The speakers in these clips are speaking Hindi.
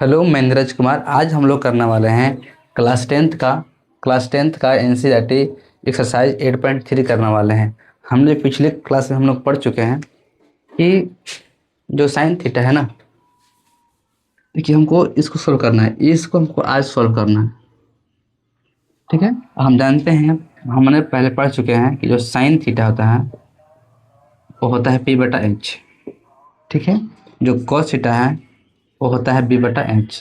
हेलो, मैं नीरज कुमार। आज हम लोग करने वाले हैं क्लास टेंथ का एनसीईआरटी एक्सरसाइज 8.3 करने वाले हैं। हमने पिछले क्लास में हम लोग पढ़ चुके हैं कि जो साइन थीटा है ना, देखिए हमको इसको सोल्व करना है, इसको हमको आज सोल्व करना है। ठीक है, हम जानते हैं, हमने पहले पढ़ चुके हैं कि जो साइन थीटा होता है वो होता है p/h। ठीक है, जो cos थीटा है वो होता है b/h।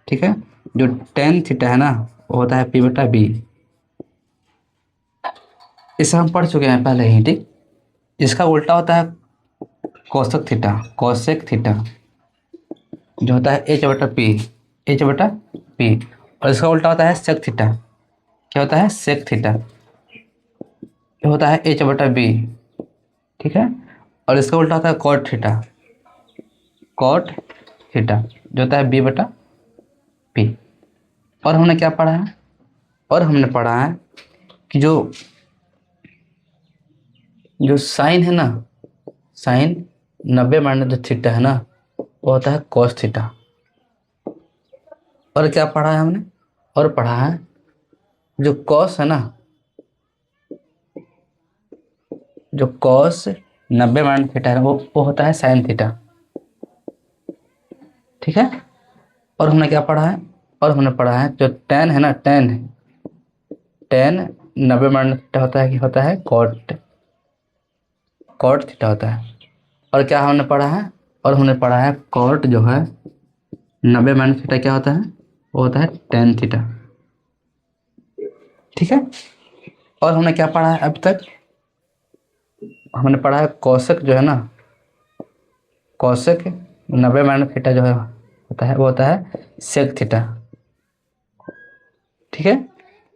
ठीक है, जो टेन थीटा है ना वो होता है p/b। इसे हम पढ़ चुके हैं पहले ही। ठीक, इसका उल्टा होता है कोसेक थीटा जो होता है h/p। और इसका उल्टा होता है सेक थीटा। क्या होता है? Sec theta. ये होता है h/b। ठीक है, और इसका उल्टा होता है कॉट थीटा जो होता है b/p। और हमने क्या पढ़ा है? और हमने पढ़ा है कि जो साइन है ना, साइन 90 माइनस जो थीटा है ना वो होता है कॉस थीटा। और क्या पढ़ा है हमने? और पढ़ा है जो कॉस है ना, जो कॉस 90 माइनस थीटा है वो होता है साइन थीटा। ठीक है, और हमने क्या पढ़ा है? और हमने पढ़ा है जो टेन है ना, टेन 90 माइनस थीटा होता है कि होता है कॉट थीटा होता है। और क्या हमने पढ़ा है? और हमने पढ़ा है कॉट जो है 90 माइनस थीटा क्या होता है? वो होता है टेन थीटा। ठीक है, और हमने क्या पढ़ा है अब तक? हमने पढ़ा है कोसेक जो है ना, कोसेक 90 माइनस थीटा जो है होता है वो होता है सेक थीटा। ठीक है,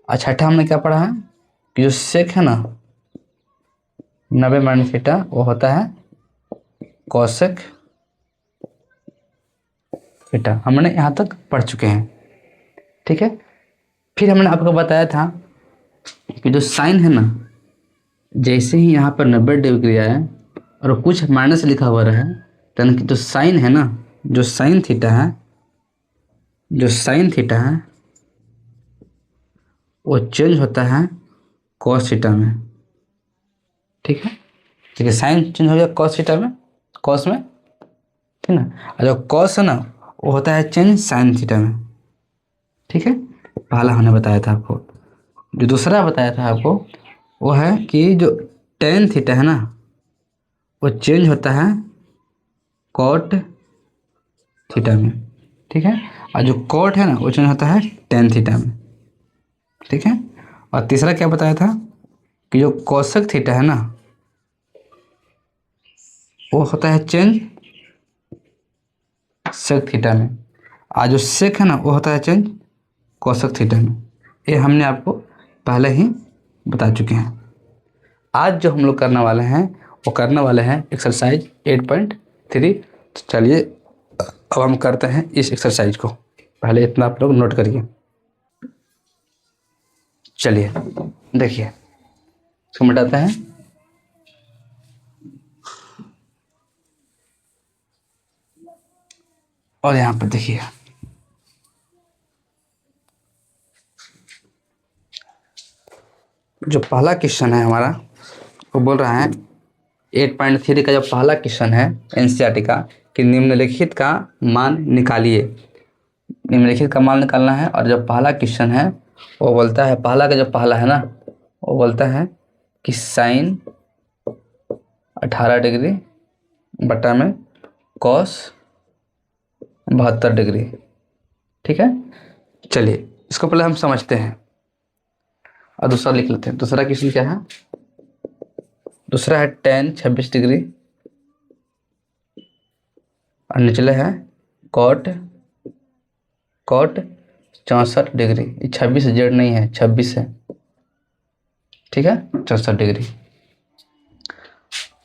और छठा हमने क्या पढ़ा है कि जो सेक है ना 90 माइनस थीटा वो होता है कोसेक थीटा। हमने यहाँ तक पढ़ चुके हैं। ठीक है, फिर हमने आपको बताया था कि जो साइन है ना, जैसे ही यहाँ पर 90 डिग्री आए और कुछ माइनस लिखा हुआ रहे, तो यानी कि जो साइन है ना, जो साइन थीटा है वो चेंज होता है कॉस थीटा में। ठीक है, ठीक है, साइन चेंज हो गया कॉस थीटा में, कॉस में। ठीक ना, और जो कॉस है ना वो होता है चेंज साइन थीटा में। ठीक है, पहला हमने बताया था आपको। जो दूसरा बताया था आपको वो है कि जो टेन थीटा है ना वो चेंज होता है कॉट थीटा में। ठीक है, और जो कॉट है ना वो चेंज होता है टेन थीटा में। ठीक है, और तीसरा क्या बताया था कि जो कोसेक थीटा है ना वो होता है चेंज सेक थीटा में, और जो सेक है ना वो होता है चेंज कोसेक थीटा में। ये हमने आपको पहले ही बता चुके हैं। आज जो हम लोग करने वाले हैं वो करने वाले हैं एक्सरसाइज 8.3। तो चलिए अब हम करते हैं इस एक्सरसाइज को। पहले इतना आप लोग नोट करिए। चलिए देखिए, इसको मिटाते हैं। और यहाँ पर देखिए, जो पहला क्वेश्चन है हमारा वो बोल रहा है 8.3 का जो पहला क्वेश्चन है एनसीईआरटी का कि निम्नलिखित का मान निकालिए। निम्नलिखित का मान निकालना है। और जो पहला क्वेश्चन है वो बोलता है, पहला का जो पहला है ना वो बोलता है कि साइन 18 डिग्री बटा में कॉस 72 डिग्री। ठीक है, चलिए इसको पहले हम समझते हैं और दूसरा लिख लेते हैं। दूसरा क्वेश्चन क्या है? दूसरा है टेन 26 डिग्री और निचले है कॉट 64 डिग्री। ये 26 जेड नहीं है, 26 है। ठीक है, 64 डिग्री।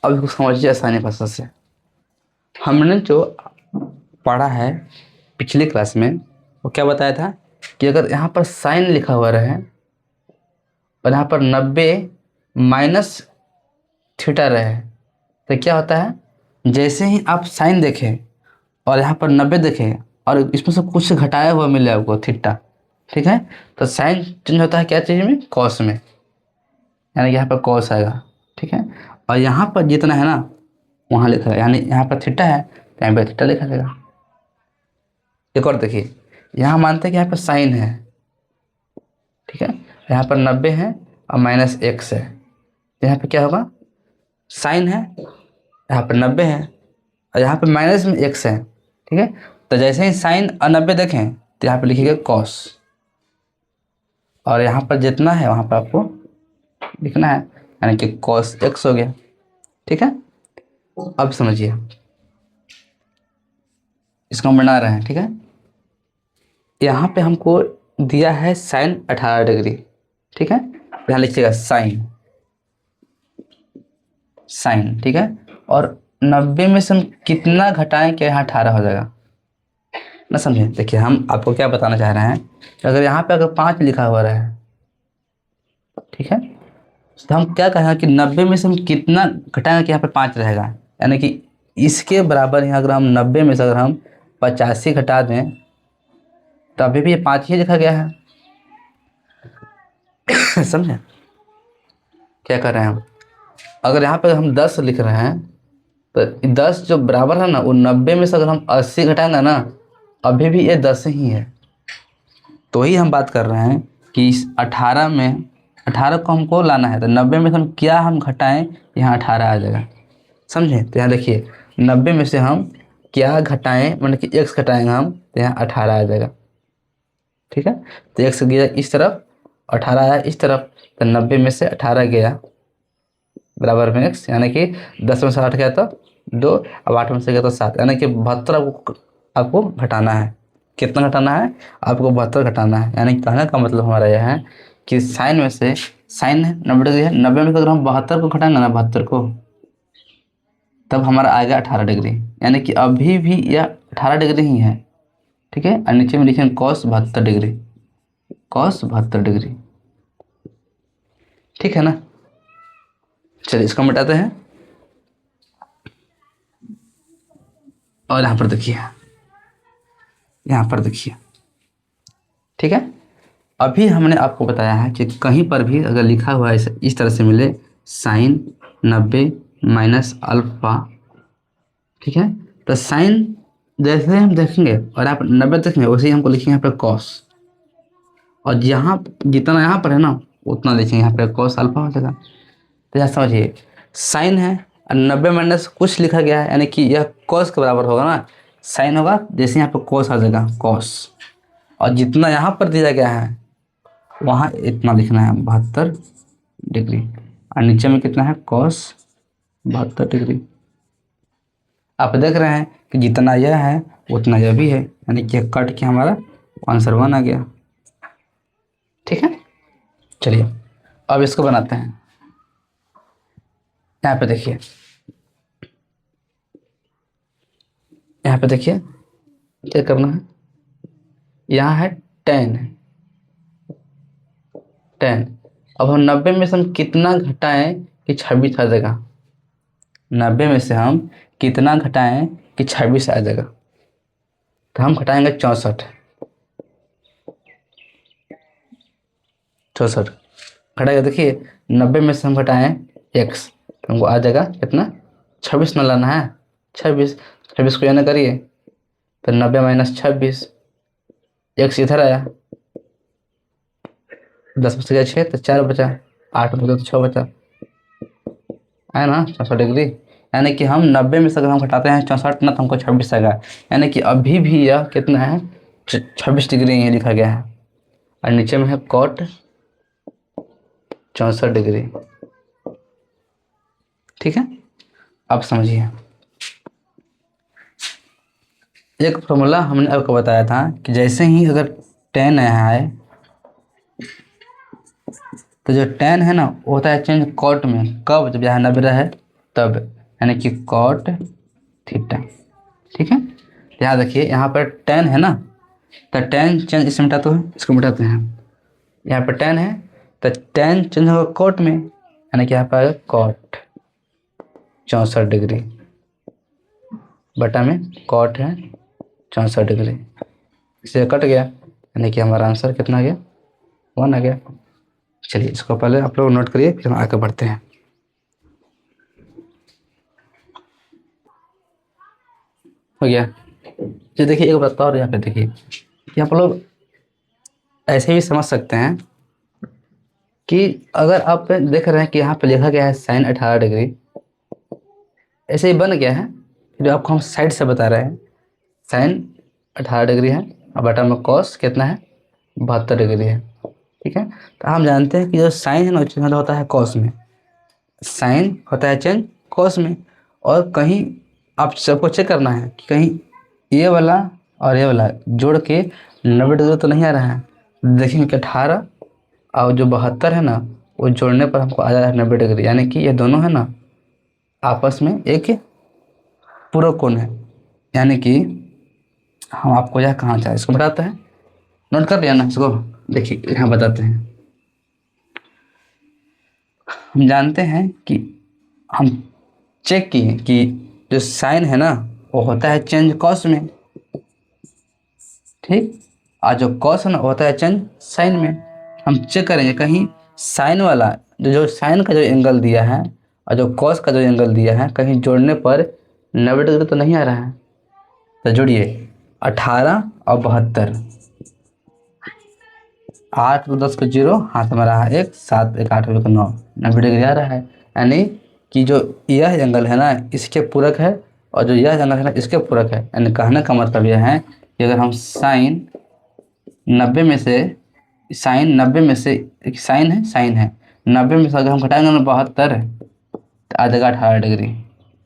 अब इसको समझिए आसानी भाषा से। हमने जो पढ़ा है पिछले क्लास में वो क्या बताया था कि अगर यहाँ पर साइन लिखा हुआ रहे और यहाँ पर 90 माइनस थीटा रहे तो क्या होता है? जैसे ही आप साइन देखें और यहाँ पर 90 देखें और इसमें से कुछ घटाया हुआ मिले आपको थीटा, ठीक है। तो साइन चेंज होता है क्या चीज़ में, कॉस में, यानी कि यहाँ पर कॉस आएगा, ठीक है। और यहाँ पर जितना है ना वहाँ लिखा है, यानी यहाँ पर थीटा है तो यहाँ पर थीटा लिखा जाएगा। एक और देखिए, यहाँ मानते हैं कि यहाँ पर साइन है, ठीक है, यहाँ पर 90 है और -x है, तो यहाँ पे क्या होगा, साइन है, यहाँ पर 90 है और यहाँ पे माइनस में x है, ठीक है। तो जैसे ही साइन और 90 देखें तो यहाँ पे लिखिएगा कॉस, और यहाँ पर जितना है वहाँ पर आपको लिखना है, यानी कि कॉस x हो गया, ठीक है। अब समझिए, इसको हम बना रहे हैं, ठीक है। यहाँ पे हमको दिया है साइन 18 डिग्री, ठीक है। यहाँ लिखिएगा साइन, साइन, ठीक है। और 90 में से हम कितना घटाएं कि यहाँ 18 हो जाएगा ना, समझे। देखिए हम आपको क्या बताना चाह रहे हैं कि अगर यहाँ पे अगर 5 लिखा हुआ रहा है, ठीक है, तो हम क्या कहेंगे कि 90 में से हम कितना घटाएंगे कि यहाँ पे 5 रहेगा, यानी कि इसके बराबर यहाँ अगर हम 90 में से अगर हम 85 घटा दें तो अभी भी ये 5 ही लिखा गया है। समझे क्या कर रहे हैं हम। अगर यहाँ पे हम 10 लिख रहे हैं तो 10 जो बराबर है ना, वो 90 में से अगर हम 80 घटाएंगे ना, अभी भी ये 10 ही है। तो ही हम बात कर रहे हैं कि इस 18 में 18 को हमको लाना है, तो 90 में से हम क्या हम घटाएं, यहाँ 18 आ जाएगा, समझे। तो यहाँ देखिए 90 में से हम क्या घटाएं, मतलब कि x घटाएंगे हम, तो यहाँ 18 आ जाएगा, ठीक है। तो x गया इस तरफ, 18 आया इस तरफ, तो 90 में से 18 गया बराबर में x, यानी कि 10 में से 8 गया तो 2, अब 8 में से गया तो 7, यानी कि 72 आपको घटाना है। कितना घटाना है आपको, 72 घटाना है। यानी कहने का मतलब हमारा यह है कि साइन में से, साइन है 90 डिग्री है, 90 में से अगर हम 72 को घटाएंगे ना, 72 को, तब हमारा आएगा 18 डिग्री, यानी कि अभी भी यह 18 डिग्री ही है, ठीक है। और नीचे में लिखेंगे cos 72 डिग्री, cos 72 डिग्री, ठीक है ना। चलिए इसको मिटाते हैं, और यहाँ पर देखिए, यहाँ पर देखिए, ठीक है। अभी हमने आपको बताया है कि कहीं पर भी अगर लिखा हुआ है इस तरह से मिले, साइन 90 माइनस अल्फा, ठीक है, तो साइन जैसे हम देखेंगे और आप 90 देखेंगे वैसे ही हमको लिखेंगे यहाँ पर कॉस, और यहाँ जितना यहाँ पर है ना उतना लिखेंगे यहाँ पर कॉस अल्फा हो जाएगा। तो यहाँ समझिए, साइन है और 90 माइनस कुछ लिखा गया है, यानी कि यह कॉस के बराबर होगा ना, साइन होगा जैसे यहाँ पर कॉस आ जाएगा कॉस, और जितना यहाँ पर दिया गया है वहाँ इतना लिखना है 72 डिग्री, और नीचे में कितना है कॉस 72 डिग्री। आप देख रहे हैं कि जितना यह है उतना यह भी है, यानी कि कट के हमारा आंसर 1 आ गया, ठीक है। चलिए अब इसको बनाते हैं। यहाँ पे देखिए, यहाँ पे देखिए क्या करना है, यहाँ है 10, 10। अब हम 90 में से हम कितना घटाएं कि 26 आ जाएगा, 90 में से हम कितना घटाएं कि 26 आ जाएगा, तो हम घटाएंगे 64, 64 घटाएगा। देखिए 90 में से हम घटाएं x, तो हमको आ जाएगा कितना, 26 न लाना है, 26, 26 को यानी करिए तो 90 माइनस 26, x इधर आया, 10 में से गया 6 तो 4 बचा, 8 में तो 6 बचा, है ना 64 डिग्री। यानी कि हम 90 में से अगर हम घटाते हैं 64 ना, तो हमको 26 आएगा, यानी कि अभी भी यह कितना है 26 डिग्री ये लिखा गया है, और नीचे में है कॉट 64 डिग्री, ठीक है। अब समझिए, एक फॉर्मूला हमने आपको बताया था कि जैसे ही अगर tan यहाँ आए तो जो tan है ना वो होता है चेंज कॉट में, कब, जब यहाँ 90 रहे तब, यानी कि कॉट थीटा, ठीक है। यहाँ देखिए यहाँ पर tan है ना, तो tan चेंज इसमें मिटाते हैं, इसको मिटाते हैं, यहाँ पर tan है तो tan चेंज होगा कॉट में, यानी कि यहाँ पर कॉट 64 डिग्री बटा में कॉट है 64 डिग्री। इसे कट गया, यानी कि हमारा आंसर कितना आ गया, 1 आ गया। चलिए इसको पहले आप लोग नोट करिए, फिर हम आगे बढ़ते हैं। हो गया। तो देखिए एक बात और यहाँ पे देखिए कि आप लोग ऐसे भी समझ सकते हैं कि अगर आप देख रहे हैं कि यहाँ पे लिखा गया है sin 18 डिग्री, ऐसे ही बन गया है, जो आपको हम साइड से बता रहे हैं sin 18 डिग्री है और बटा में cos कितना है, 72 डिग्री है। ठीक है, तो हम जानते हैं कि जो साइन है ना चेंज होता है कॉस में, साइन होता है चेंज कॉस में। और कहीं आप सबको चेक करना है कि कहीं ये वाला और ये वाला जोड़ के 90 डिग्री तो नहीं आ रहा है। देखेंगे कि 18 और जो 72 है ना, वो जोड़ने पर हमको आ जा रहा है 90 डिग्री, यानी कि ये दोनों है ना आपस में एक पूरक कोण है। यानी कि हम आपको यह कहाँ चाहे इसको बताते हैं, नोट कर लिया ना इसको। देखिए यहाँ बताते हैं, हम जानते हैं कि हम चेक किए कि जो साइन है ना वो होता है चेंज कॉस में, ठीक, और जो कॉस है ना वो होता है चेंज साइन में। हम चेक करेंगे कहीं साइन वाला जो साइन का जो एंगल दिया है और जो कॉस का जो एंगल दिया है, कहीं जोड़ने पर 90 डिग्री तो नहीं आ रहा है। तो जोड़िए 18 और 72, 8 को 10 को 0 हाथ में रहा 1, 7 1 8 को 9, 90 डिग्री आ रहा है। यानी कि जो यह एंगल है ना इसके पूरक है और जो यह एंगल है ना इसके पूरक है। यानी कहने का मतलब यह है कि अगर हम साइन 90 में से साइन है 90 में से अगर हम घटाएंगे ना 72 तो आ जाएगा 18 डिग्री।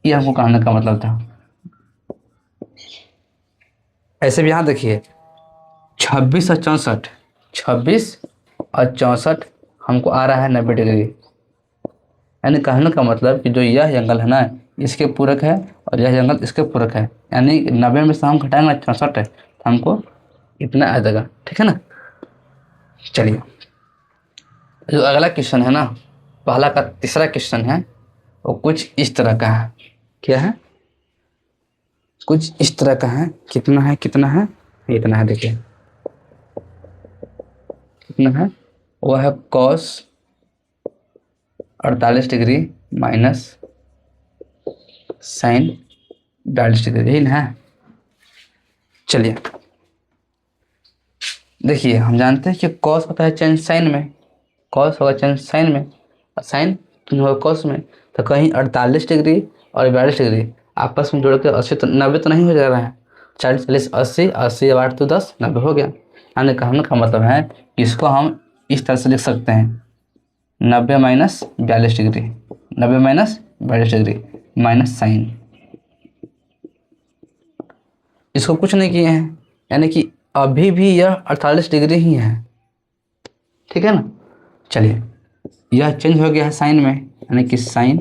ये हमको कहने का मतलब था। ऐसे भी यहाँ देखिए 26 और 64, 26 और 64 हमको आ रहा है 90 डिग्री। यानी कहने का मतलब कि जो यह एंगल है ना इसके पूरक है और यह एंगल इसके पूरक है। यानी 90 में से हम घटाएंगे 64 है तो हमको इतना आ जाएगा। ठीक है ना। चलिए जो अगला क्वेश्चन है ना, पहला का तीसरा क्वेश्चन है, वो कुछ इस तरह का है। क्या है, कुछ इस तरह का है। कितना है, कितना है, इतना है। देखिए कितना है, वह है cos 48 degree minus sine 42 degree, यही ना है। चलिए देखिए हम जानते हैं कि cos होता है चेंज साइन में, cos होगा चेंज साइन में और साइन होगा cos में। तो कहीं 48 डिग्री और 42 डिग्री आपस में जोड़ के 80 तो 90 तो नहीं हो जा रहा है। 40 40 80, 80 8 तो 10, 90 हो गया। यानी कहने का मतलब है कि इसको हम इस तरह से लिख सकते हैं 90 minus 42 degree, 90 minus 42 degree minus sine. इसको कुछ नहीं किए हैं, यानी कि अभी भी यह 48 डिग्री ही है। ठीक है ना। चलिए यह चेंज हो गया है साइन में, यानी कि sine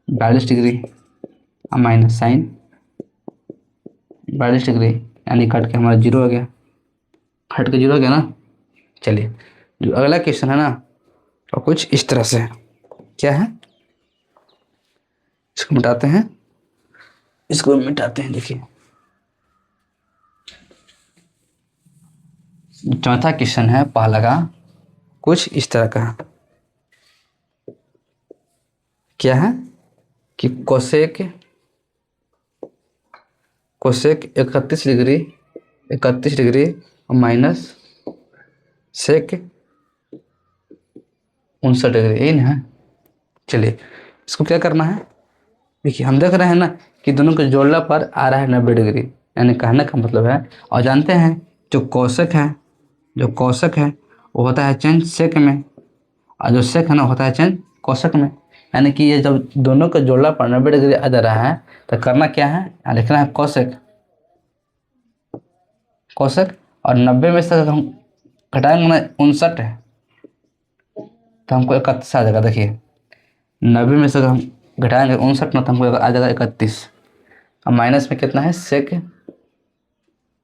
42 degree minus sine 42 degree, यानी कट के हमारा 0 हो गया, हट के 0 हो गया ना। चलिए जो अगला क्वेश्चन है ना तो कुछ इस तरह से है। क्या है, इसको मिटाते हैं, इसको मिटाते हैं। देखिए चौथा क्वेश्चन है पहला का, कुछ इस तरह का है। क्या है कि cosec 31 degree minus sec 59 degree, यही ना है। चलिए इसको क्या करना है, देखिए हम देख रहे हैं ना कि दोनों को जोड़ने पर आ रहा है 90 डिग्री, यानी कहने का मतलब है। और जानते हैं जो कोसेक है वो होता है चेंज सेक में, और जो सेक है ना होता है चेंज कोसेक में। यानी कि ये जब दोनों को जोड़ना पर 90 डिग्री आ जा रहा है तो करना क्या है, यहाँ लिखना है कोसेक, और 90 में से अगर हम घटाएंगे ना 59 है तो हमको 31 आ जाएगा। देखिए 90 में से अगर हम घटाएंगे 59 ना तो हमको आ जाएगा 31, और माइनस में कितना है सेक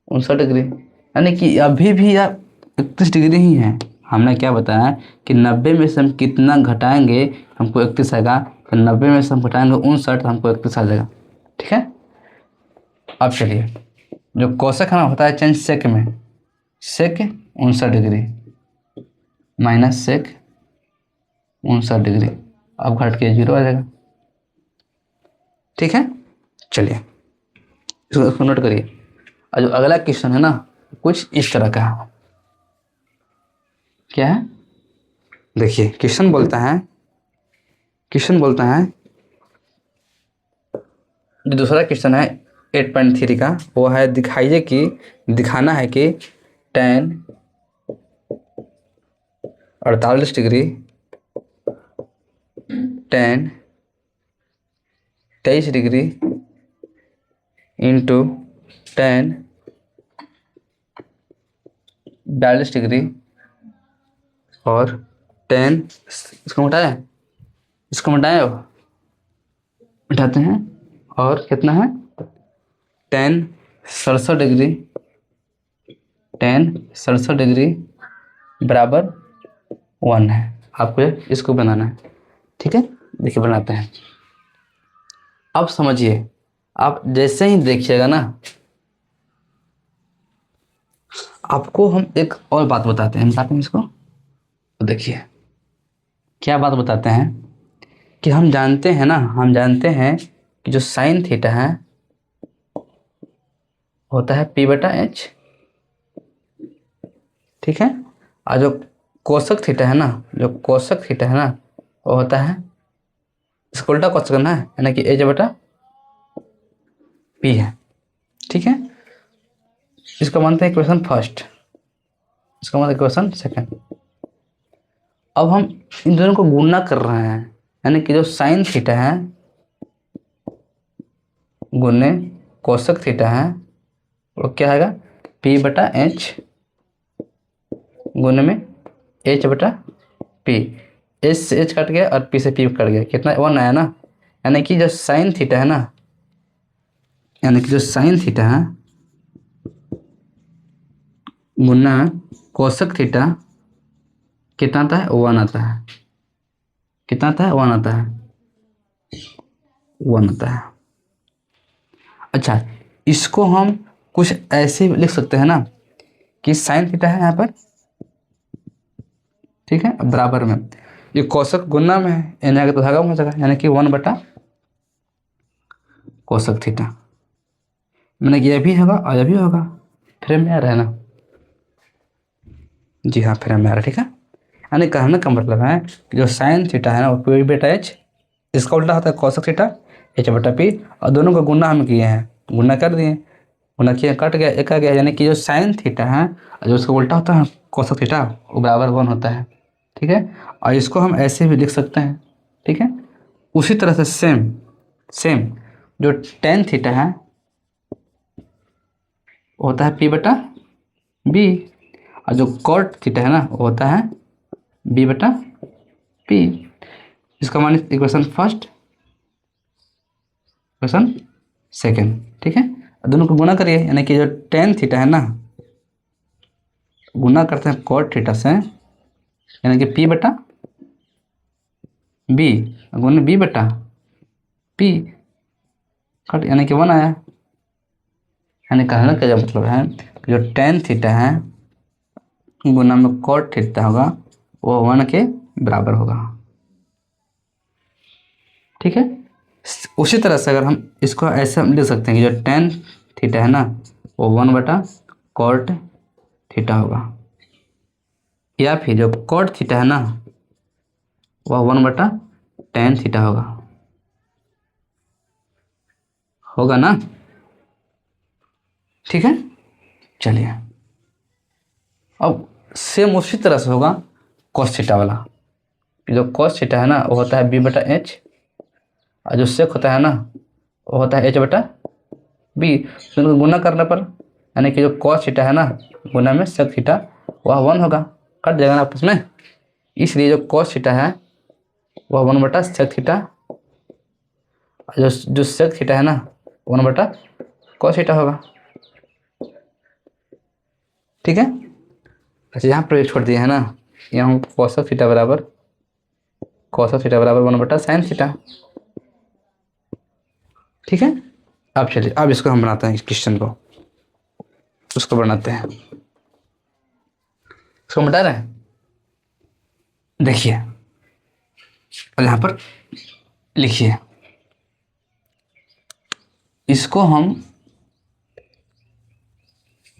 59 डिग्री, यानी कि अभी भी यह 31 डिग्री ही है। हमने क्या बताया कि 90 में से हम कितना घटाएंगे हमको 31 आएगा, तो 90 में से हम घटाएंगे 59 तो हमको 31 आ जाएगा। ठीक है। अब चलिए जो कोसक है ना होता है चेंज सेक में, सेक 59 डिग्री माइनस सेक 59 डिग्री, अब घट के 0 आ जाएगा। ठीक है, चलिए इसको नोट करिए। और जो अगला क्वेश्चन है ना कुछ इस तरह का है। क्या है, देखिए क्वेश्चन बोलता है जो दूसरा क्वेश्चन है 8.3 का, वो है दिखाइए कि दिखाना है कि tan 48 degree tan 23 degree into tan 42 degree और tan, इसको मिटाएं अब, मिटाते हैं, और कितना है tan 67 डिग्री बराबर 1 है। आपको इसको बनाना है। ठीक है, देखिए बनाते हैं। अब समझिए, आप जैसे ही देखिएगा ना, आपको हम एक और बात बताते हैं इसको। तो देखिए क्या बात बताते हैं कि हम जानते हैं कि जो साइन थीटा है होता है P/H। ठीक है, और जो कोसक थीटा है ना वो होता है, इसको उल्टा कोसक करना है, यानी कि H/P है। ठीक है, इसको मानते हैं इक्वेशन फर्स्ट, इसको मानते हैं इक्वेशन सेकंड। अब हम इन दोनों को गुणा कर रहे हैं, यानी कि जो साइन थीटा है गुने कोसक थीटा है वो क्या आएगा P/H गुने में H/P। H से H कट गया और P से P कट गया, कितना 1 आया ना। यानी कि जो साइन थीटा है गुना कोसक थीटा कितना आता है 1 आता है, कितना आता है 1 आता है। अच्छा, इसको हम कुछ ऐसे लिख सकते हैं ना कि साइन थीटा है यहाँ पर, ठीक है, बराबर में ये कोसक गुना में है, यानी आगे तो धागा हो जाएगा, यानी कि 1 कोसक थीटा, मैंने ये भी होगा और ये भी होगा। फ्रेम में आ रहा है ना, जी हाँ फ्रेम में आ रहा है। ठीक है, यानी कहने का मतलब है कि जो साइन थीटा है ना वो P/H, इसका उल्टा होता है कोसक थीटा H/P, और दोनों को गुना हम किए हैं, गुना कर दिए, गुना किए कट गया, एक आ गया, यानी कि जो साइन थीटा है जो उसका उल्टा होता है कोसक थीटा वो बराबर 1 होता है। ठीक है, और इसको हम ऐसे भी लिख सकते हैं। ठीक है, उसी तरह से सेम जो tan थीटा है वो होता है P/B, और जो cot थीटा है ना वो होता है B/P। इसका मान इक्वेशन फर्स्ट, इक्वेशन सेकेंड। ठीक है, दोनों को गुना करिए, यानी कि जो tan थीटा है ना गुना करते हैं cot थीटा से, यानी कि P/B गुना B/P कट, यानी कि 1 आया। यानी कहने का जो मतलब है जो tan थीटा है गुना में cot थीटा होगा वो 1 के बराबर होगा। ठीक है, उसी तरह से अगर हम इसको ऐसे लिख सकते हैं कि जो tan थीटा है ना वो 1/cot थीटा होगा, या फिर जो cot थीटा है ना वह 1/tan थीटा होगा ना। ठीक है, चलिए अब सेम उसी तरह से होगा cos थीटा वाला। जो cos थीटा है ना वो होता है B/H, और जो sec होता है ना वो होता है H/B। तो गुना करने पर, यानी कि जो cos थीटा है ना गुना में sec थीटा वह 1 होगा, कट जाएगा ना आपस में, इसलिए जो cos थीटा है वह 1/sec थीटा, जो sec थीटा है ना 1/cos थीटा होगा। ठीक है, अच्छा यहाँ पर छोड़ दिया है ना, यहाँ कोसक थीटा बराबर 1/sin थीटा। ठीक है, अब चलिए अब इसको हम बनाते हैं इस क्वेश्चन को। उसको बनाते हैं। इसको मिटा रहे हैं, देखिए, और यहाँ पर लिखिए। इसको हम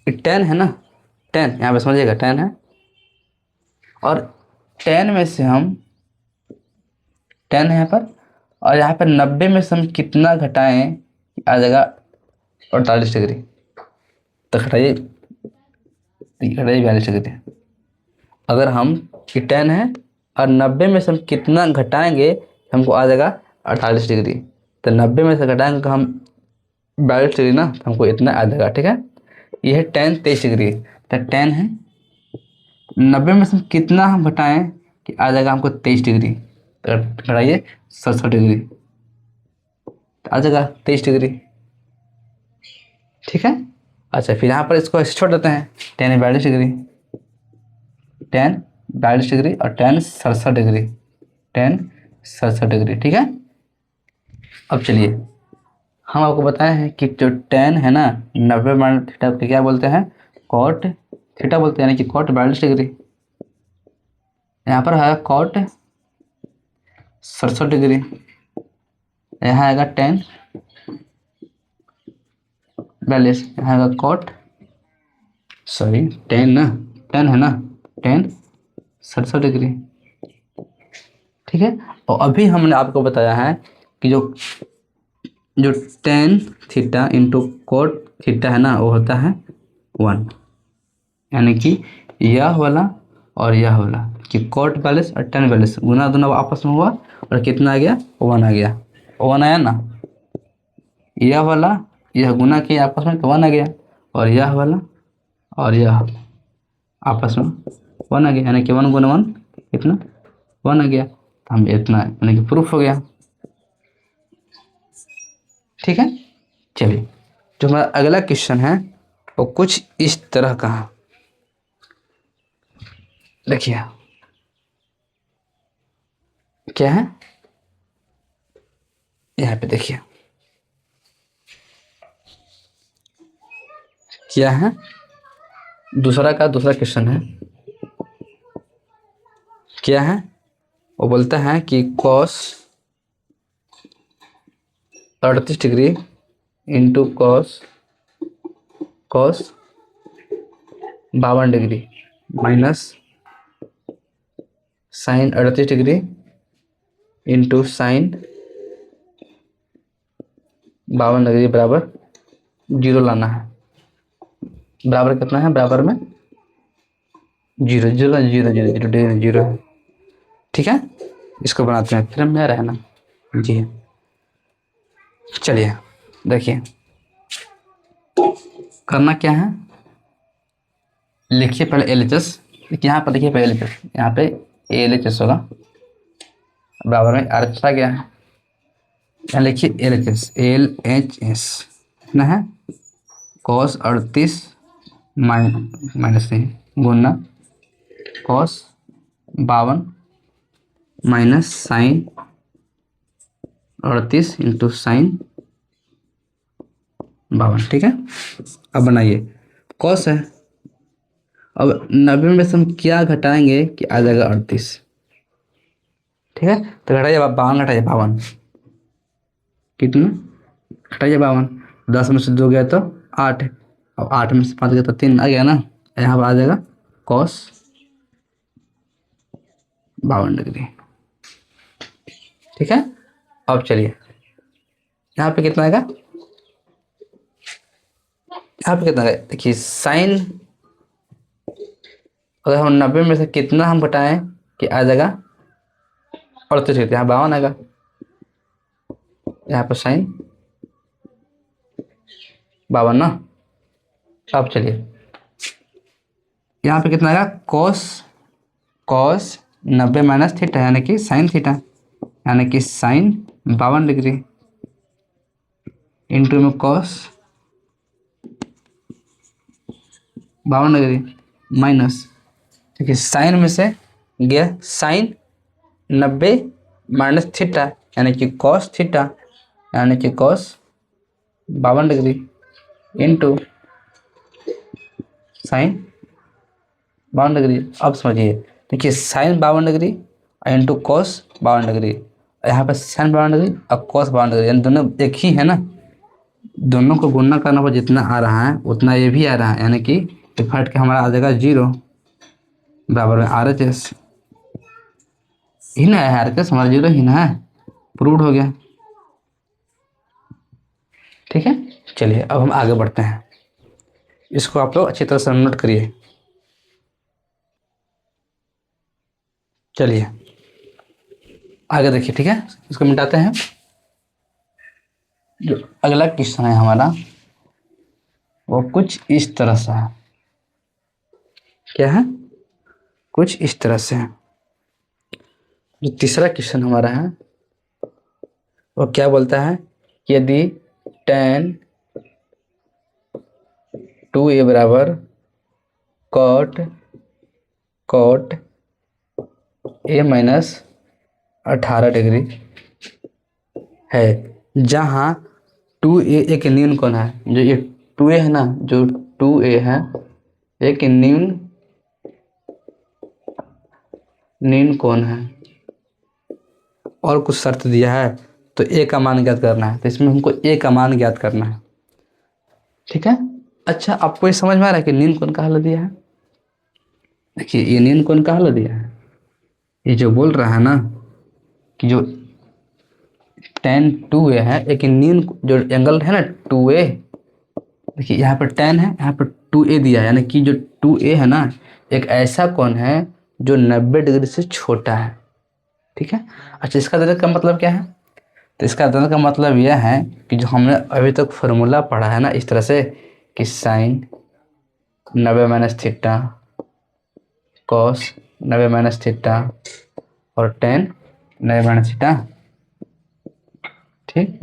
टेन है ना, टेन यहाँ पे समझिएगा, टेन है, और टेन में से हम, टेन है यहाँ पर, और यहाँ पर 90 में से हम कितना घटाएं आ जाएगा 48 डिग्री। तो घटाइए, 42 डिग्री। अगर हम टेन है और 90 में से हम कितना घटाएंगे हमको आ जाएगा 48 डिग्री। तो 90 में से घटाएंगे तो हम 42 डिग्री ना, तो हमको इतना आ जाएगा। ठीक है, यह है टेन 23 डिग्री। तो टेन है, 90 में से कितना हम घटाएं कि आ जाएगा हमको 23 डिग्री। तो घटाइए 67 डिग्री, तो आ जाएगा 23 डिग्री। ठीक है, अच्छा फिर यहाँ पर इसको ऐसे छोड़ देते हैं, टेन 42 डिग्री, टेन 42 डिग्री और टेन 67 डिग्री, टेन 67 डिग्री। ठीक है, अब चलिए हम आपको बताए हैं कि जो टेन है ना 90 माइनस थीटा को क्या बोलते हैं, कॉट थीटा बोलते हैं, यानी कि कॉट 42 डिग्री। यहाँ पर है कॉट 67 डिग्री, यहाँ आएगा टेन 42, यहाँ आएगा कॉट, सॉरी टेन ना, टेन है ना, टेन 67 डिग्री। ठीक है, और अभी हमने आपको बताया है कि जो tan theta into cot theta है ना, वो होता है 1, यानी कि यह वाला और यह वाला कि कोट 42 और टेन 42 गुना दोनों आपस में हुआ और कितना आ गया, 1 आ गया, 1 आया ना। यह वाला यह गुना किया आपस में तो 1 आ गया, और यह वाला और यह आपस में 1 आ गया, यानी कि 1 गुना 1 कितना, 1 आ गया। तो हम इतना, यानी कि प्रूफ हो गया। ठीक है, चलिए जो हमारा अगला क्वेश्चन है वो कुछ इस तरह का है। देखिए क्या है, यहाँ पे देखिए क्या है, दूसरा क्वेश्चन है। क्या है, वो बोलता है कि cos 38 degree into cos 52 degree minus sine 38 degree into sine 52 degree बराबर 0 लाना है। बराबर कितना है, बराबर में 0, 0 0 0 0 0 है। ठीक है, इसको बनाते हैं, फिर में रहना जी। चलिए देखिए करना क्या है, लिखिए पहले LHS, यहाँ पर लिखिए पहले LHS, यहाँ पे LHS होगा, बराबर में R आ गया है, यहाँ लिखिए LHS कितना है, cos 38 माइनस नहीं गुना cos 52 माइनस साइन 38 इंटू साइन 52। ठीक है, अब बनाइए, कॉस है, अब 90 में से हम क्या घटाएंगे कि आ जाएगा 38। ठीक है, तो घटाइए 52, घटाइए 52 कितना, घटाइए 52, 10 में से 2 गया तो 8, अब 8 में से 5 गया तो 3 आ गया ना, यहाँ पर आ जाएगा कॉस 52 डिग्री। ठीक है, अब चलिए यहाँ पे कितना आएगा, यहाँ पे कितना आएगा, देखिए साइन, अगर हम 90 में से कितना हम घटाएं कि आ जाएगा 38 डिग्री, यहाँ 52 आएगा, यहाँ पर साइन 52 ना। अब चलिए यहाँ पे कितना आएगा, कॉस 90 माइनस थीटा यानी कि साइन थीटा, यानी कि साइन 52 डिग्री इंटू में कॉस 52 डिग्री माइनस, देखिए साइन में से गया साइन 90 माइनस थीटा यानी कि कॉस थीटा, यानी कि cos 52 degree into sine 52 degree. अब समझिए, देखिए sine 52 degree into cos 52 degree, यहाँ पर साइन 52 डिग्री और कॉस 52 डिग्री, यानी दोनों एक ही है ना। दोनों को गुणा करने पर जितना आ रहा है उतना ये भी आ रहा है, यानी कि एक हट के हमारा आ जाएगा 0 बराबर में आर एच एस ही ना है, आर एच एस हमारा 0 ही ना है, प्रूव्ड हो गया। ठीक है, चलिए अब हम आगे बढ़ते हैं। इसको आप लोग अच्छी तरह से नोट करिए। चलिए आगे देखिए, ठीक है, इसको मिटाते हैं। जो अगला क्वेश्चन है हमारा वो कुछ इस तरह से है। क्या है? कुछ इस तरह से है। जो तीसरा क्वेश्चन हमारा है वो क्या बोलता है, यदि tan 2a बराबर cot a माइनस 18 डिग्री है, जहाँ 2a एक न्यून कोण है। जो ये 2a है ना, जो 2a है एक न्यून कोण है, और कुछ शर्त दिया है तो a का मान ज्ञात करना है। तो इसमें हमको a का मान ज्ञात करना है। ठीक है, अच्छा आपको ये समझ में आ रहा है कि न्यून कोण का हल दिया है? देखिए ये न्यून कोण का हल दिया है, ये जो बोल रहा है ना कि जो tan 2a है एक न्यून जो एंगल है ना 2a, देखिए यहाँ पर tan है, यहाँ पर 2a दिया है, यानी कि जो 2a है ना एक ऐसा कोण है जो 90 डिग्री से छोटा है। ठीक है, अच्छा इसका देने का मतलब क्या है? तो इसका देने का मतलब यह है कि जो हमने अभी तक फॉर्मूला पढ़ा है ना इस तरह से कि sine 90 minus theta, cos 90 minus theta और tan 90 माइनस थीटा। ठीक,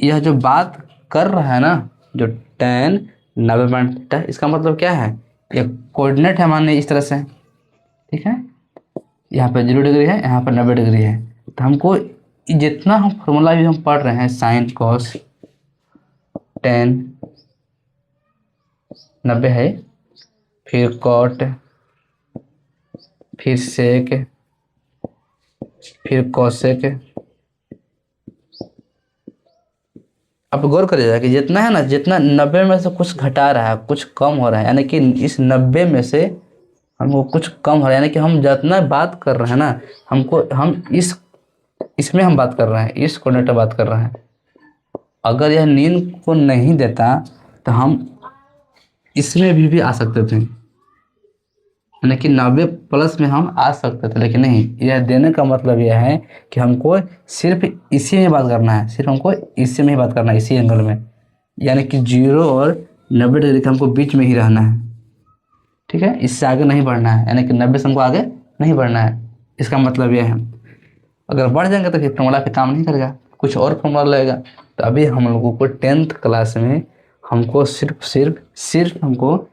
यह जो बात कर रहा है ना जो tan 90 माइनस थीटा, इसका मतलब क्या है? एक कोऑर्डिनेट है माने इस तरह से। ठीक है, यहाँ पर 0 डिग्री है, यहाँ पर 90 डिग्री है। तो हमको जितना हम फॉर्मूला भी हम पढ़ रहे हैं साइन कॉस tan 90 है, फिर कॉट, फिर सेक, फिर कॉसेक। आप गौर करिएगा कि जितना है ना, जितना 90 में से कुछ घटा रहा है, कुछ कम हो रहा है, यानी कि इस 90 में से हमको कुछ कम हो रहा है, यानी कि हम जितना बात कर रहे हैं ना हमको, हम इसमें हम बात कर रहे हैं, इस कोऑर्डिनेट बात कर रहे हैं। अगर यह नीन को नहीं देता तो हम इसमें भी आ सकते थे, यानी कि 90 प्लस में हम आ सकते थे, लेकिन नहीं, यह देने का मतलब यह है कि हमको सिर्फ इसी में बात करना है, सिर्फ हमको इसी में ही बात करना है, इसी एंगल में, यानी कि 0 और 90 डिग्री के हमको बीच में ही रहना है। ठीक है, इससे आगे नहीं बढ़ना है, यानी कि 90 से हमको आगे नहीं बढ़ना है, इसका मतलब यह है। अगर बढ़ जाएंगे तो फिर फॉर्मूला पे काम नहीं करेगा, कुछ और फॉर्मूला लगेगा। तो अभी हम लोगों को 10th क्लास में हमको सिर्फ हमको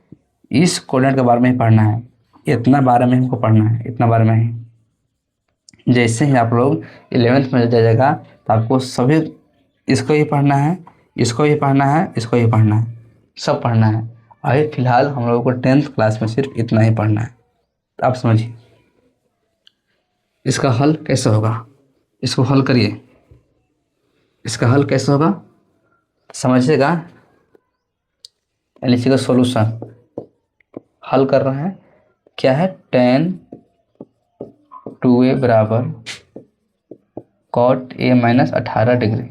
इस कोऑर्डिनेट के बारे में ही पढ़ना है, इतना बारे में हमको पढ़ना है, इतना बारे में ही। जैसे ही आप लोग 11th में जाइएगा तो आपको सभी इसको ही पढ़ना है, इसको ही पढ़ना है, इसको ही पढ़ना है, सब पढ़ना है। अभी फिलहाल हम लोगों को 10th क्लास में सिर्फ इतना ही पढ़ना है। तो आप समझिए इसका हल कैसे होगा, इसको हल करिए। इसका हल कैसे होगा समझिएगा, लिखिएगा सॉल्यूशन। हल कर रहे हैं, क्या है? tan 2a बराबर cot a माइनस 18 डिग्री,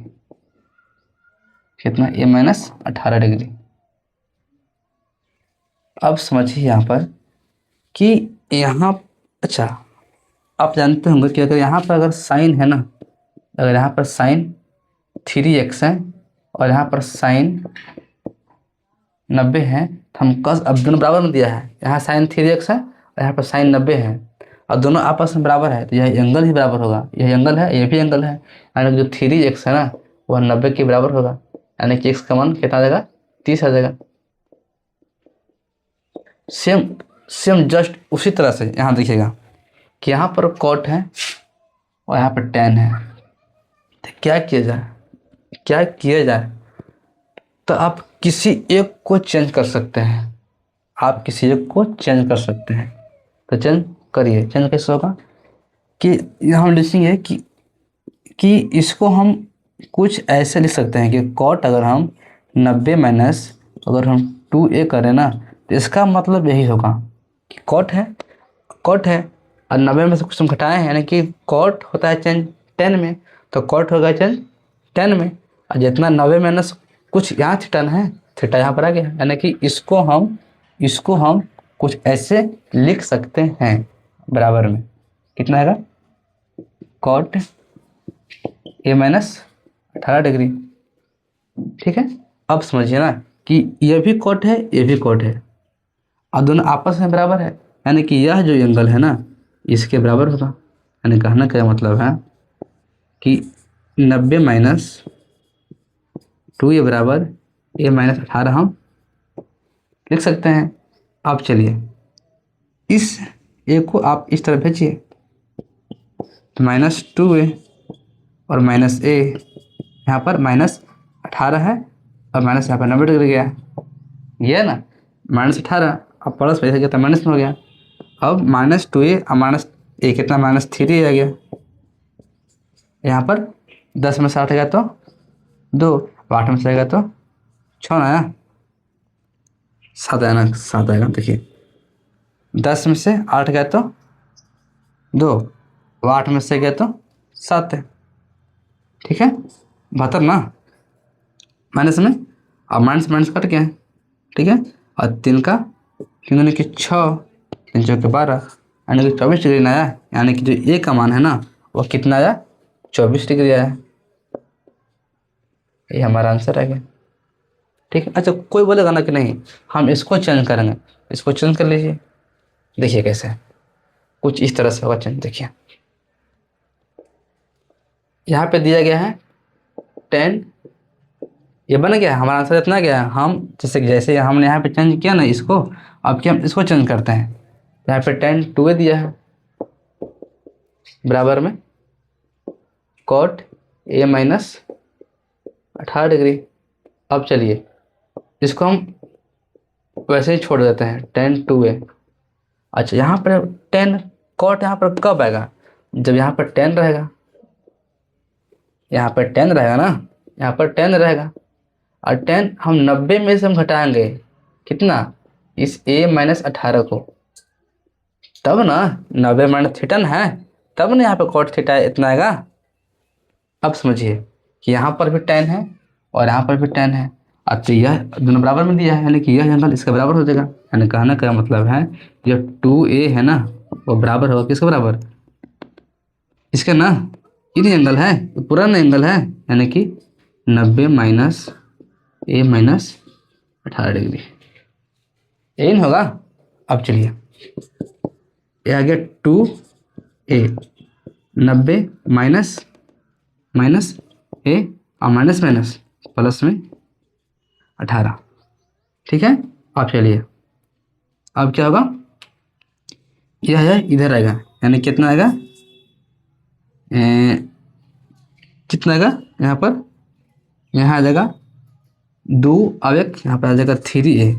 कितना? a minus 18 degree. अब समझिए यहाँ पर कि यहाँ, अच्छा आप जानते होंगे कि अगर यहाँ पर अगर साइन है ना, अगर यहाँ पर साइन 3x है और यहाँ पर साइन 90 है, तो हम कस, अब दोनों बराबर में दिया है, यहाँ साइन 3x है और यहाँ पर साइन 90 है और दोनों आपस में बराबर है, तो यह एंगल ही बराबर होगा। यह एंगल है, ये भी एंगल है, यानी जो 3x है ना वह 90 के बराबर होगा, यानी कि x का मान कितना आ जाएगा? 30 आ जाएगा। सेम जस्ट उसी तरह से यहाँ देखिएगा कि यहाँ पर कॉट है और यहाँ पर tan है। तो क्या किया जाए, क्या किया जाए? तो आप किसी एक को चेंज कर सकते हैं, आप किसी एक को चेंज कर सकते हैं। तो चेंज करिए। चेंज कैसे होगा कि यहाँ हम लिखेंगे कि इसको हम कुछ ऐसे लिख सकते हैं कि कॉट अगर हम 90 माइनस अगर हम 2a करें ना, तो इसका मतलब यही होगा कि कॉट है और 90 में से कुछ हम घटाए हैं, यानी कि कॉट होता है चेंज 10 में, तो कॉट होगा चेंज 10 में। और जितना 90 माइनस कुछ यहाँ थीटा है, थीटा यहाँ पर आ गया, यानी कि इसको हम कुछ ऐसे लिख सकते हैं बराबर में। कितना आएगा? Cot A minus 18 degree. ठीक है, अब समझिए ना कि यह भी कॉट है, ये भी कॉट है और दोनों आपस में बराबर है, यानी कि यह जो एंगल है ना इसके बराबर होगा। यानी कहना क्या मतलब है कि 90 माइनस 2 ये बराबर ए माइनस 18 हम लिख सकते हैं। अब चलिए इस ए को आप इस तरफ भेजिए, तो -2a और -a यहाँ पर -18 है और माइनस यहाँ पर 90 डिग्री गया, ये है ना -18, अब प्लस पैसे गया तो माइनस में हो गया। अब -2a और -a कितना -3 आ गया। यहाँ पर 10 में से 8 गया तो 2, 8 में से आएगा तो 6 ना आया, 7 आया ना, 7 आएगा। देखिए 10 में से 8 गया तो 2, 8 में से गया तो 7 है। ठीक है, 72 ना, माइनस में और माइनस माइनस कट गया। ठीक है, और 3 का 3 यानी कि 6, 3 चौके 12 यानी कि 24 डिग्री आया। यानी कि जो ए का मान है ना वो कितना आया? 24 डिग्री आया। ये हमारा आंसर आ गया। ठीक है, अच्छा कोई बोलेगा ना कि नहीं हम इसको चेंज करेंगे, इसको चेंज कर लीजिए। देखिए कैसे, कुछ इस तरह से होगा चेंज। देखिए यहाँ पे दिया गया है 10, ये बन गया, हमारा आंसर इतना गया। हम जैसे हमने यहाँ पे चेंज किया ना इसको, अब क्या हम इसको चेंज करते हैं। यहाँ पे 10 2a दिया है बराबर में कॉट ए माइनस 18 डिग्री। अब चलिए इसको हम वैसे ही छोड़ देते हैं 10 2a। अच्छा यहाँ पर 10 कॉट यहाँ पर कब आएगा? जब यहाँ पर 10 रहेगा, यहाँ पर 10 रहेगा ना, यहाँ पर 10 रहेगा और 10 हम 90 में से हम घटाएंगे कितना? इस a माइनस 18 को, तब ना 90 माइनस थीटा है, तब ना यहाँ पे कॉट थीटा इतना आएगा। अब समझिए कि यहाँ पर भी 10 है और यहाँ पर भी 10 है, अब तो यह दोनों बराबर में दिया है, यानी कि यह एंगल इसके बराबर हो जाएगा। यानी कहने का मतलब है जो 2a है ना वो बराबर होगा किसके बराबर? इसका ना इन एंगल है, पूरा ना एंगल है, यानी कि 90 माइनस a माइनस 18 डिग्री, यही होगा। अब चलिए ये आ गया 2a, 90 माइनस माइनस a और माइनस माइनस प्लस में 18। ठीक है, अब चलिए अब क्या होगा, यह है इधर आएगा, यानी कितना आएगा? कितना आएगा यहाँ पर? यहाँ आ जाएगा 2 अब एक यहाँ पर आ जाएगा 3a,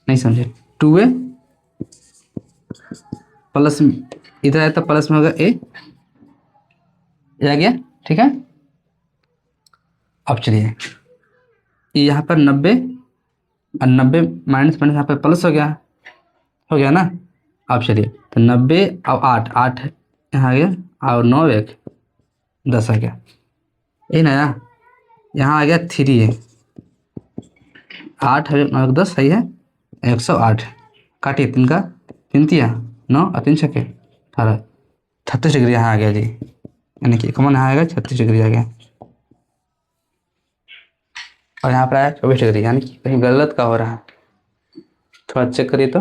नहीं समझे, 2a प्लस इधर आया तो प्लस में होगा a, आ गया। ठीक है, अब चलिए यहाँ पर 90 और 90 माइनस माइनस यहाँ पर प्लस हो गया ना। अब चलिए तो 90 और 8 यहाँ आ गया और 9 1 10 आ गया, यही ना आया। यहाँ आ गया 3a, 8 है 9 10 सही है, 108 काटिए, 3 का 3 तिया 9 और 3 छके 18, 36 डिग्री यहाँ आ गया जी, यानी कि कॉमन यहाँ आएगा 36 डिग्री आ गया और यहाँ पर आया 24 डिग्री, यानी कि कहीं गलत का हो रहा है, थोड़ा चेक करिए तो।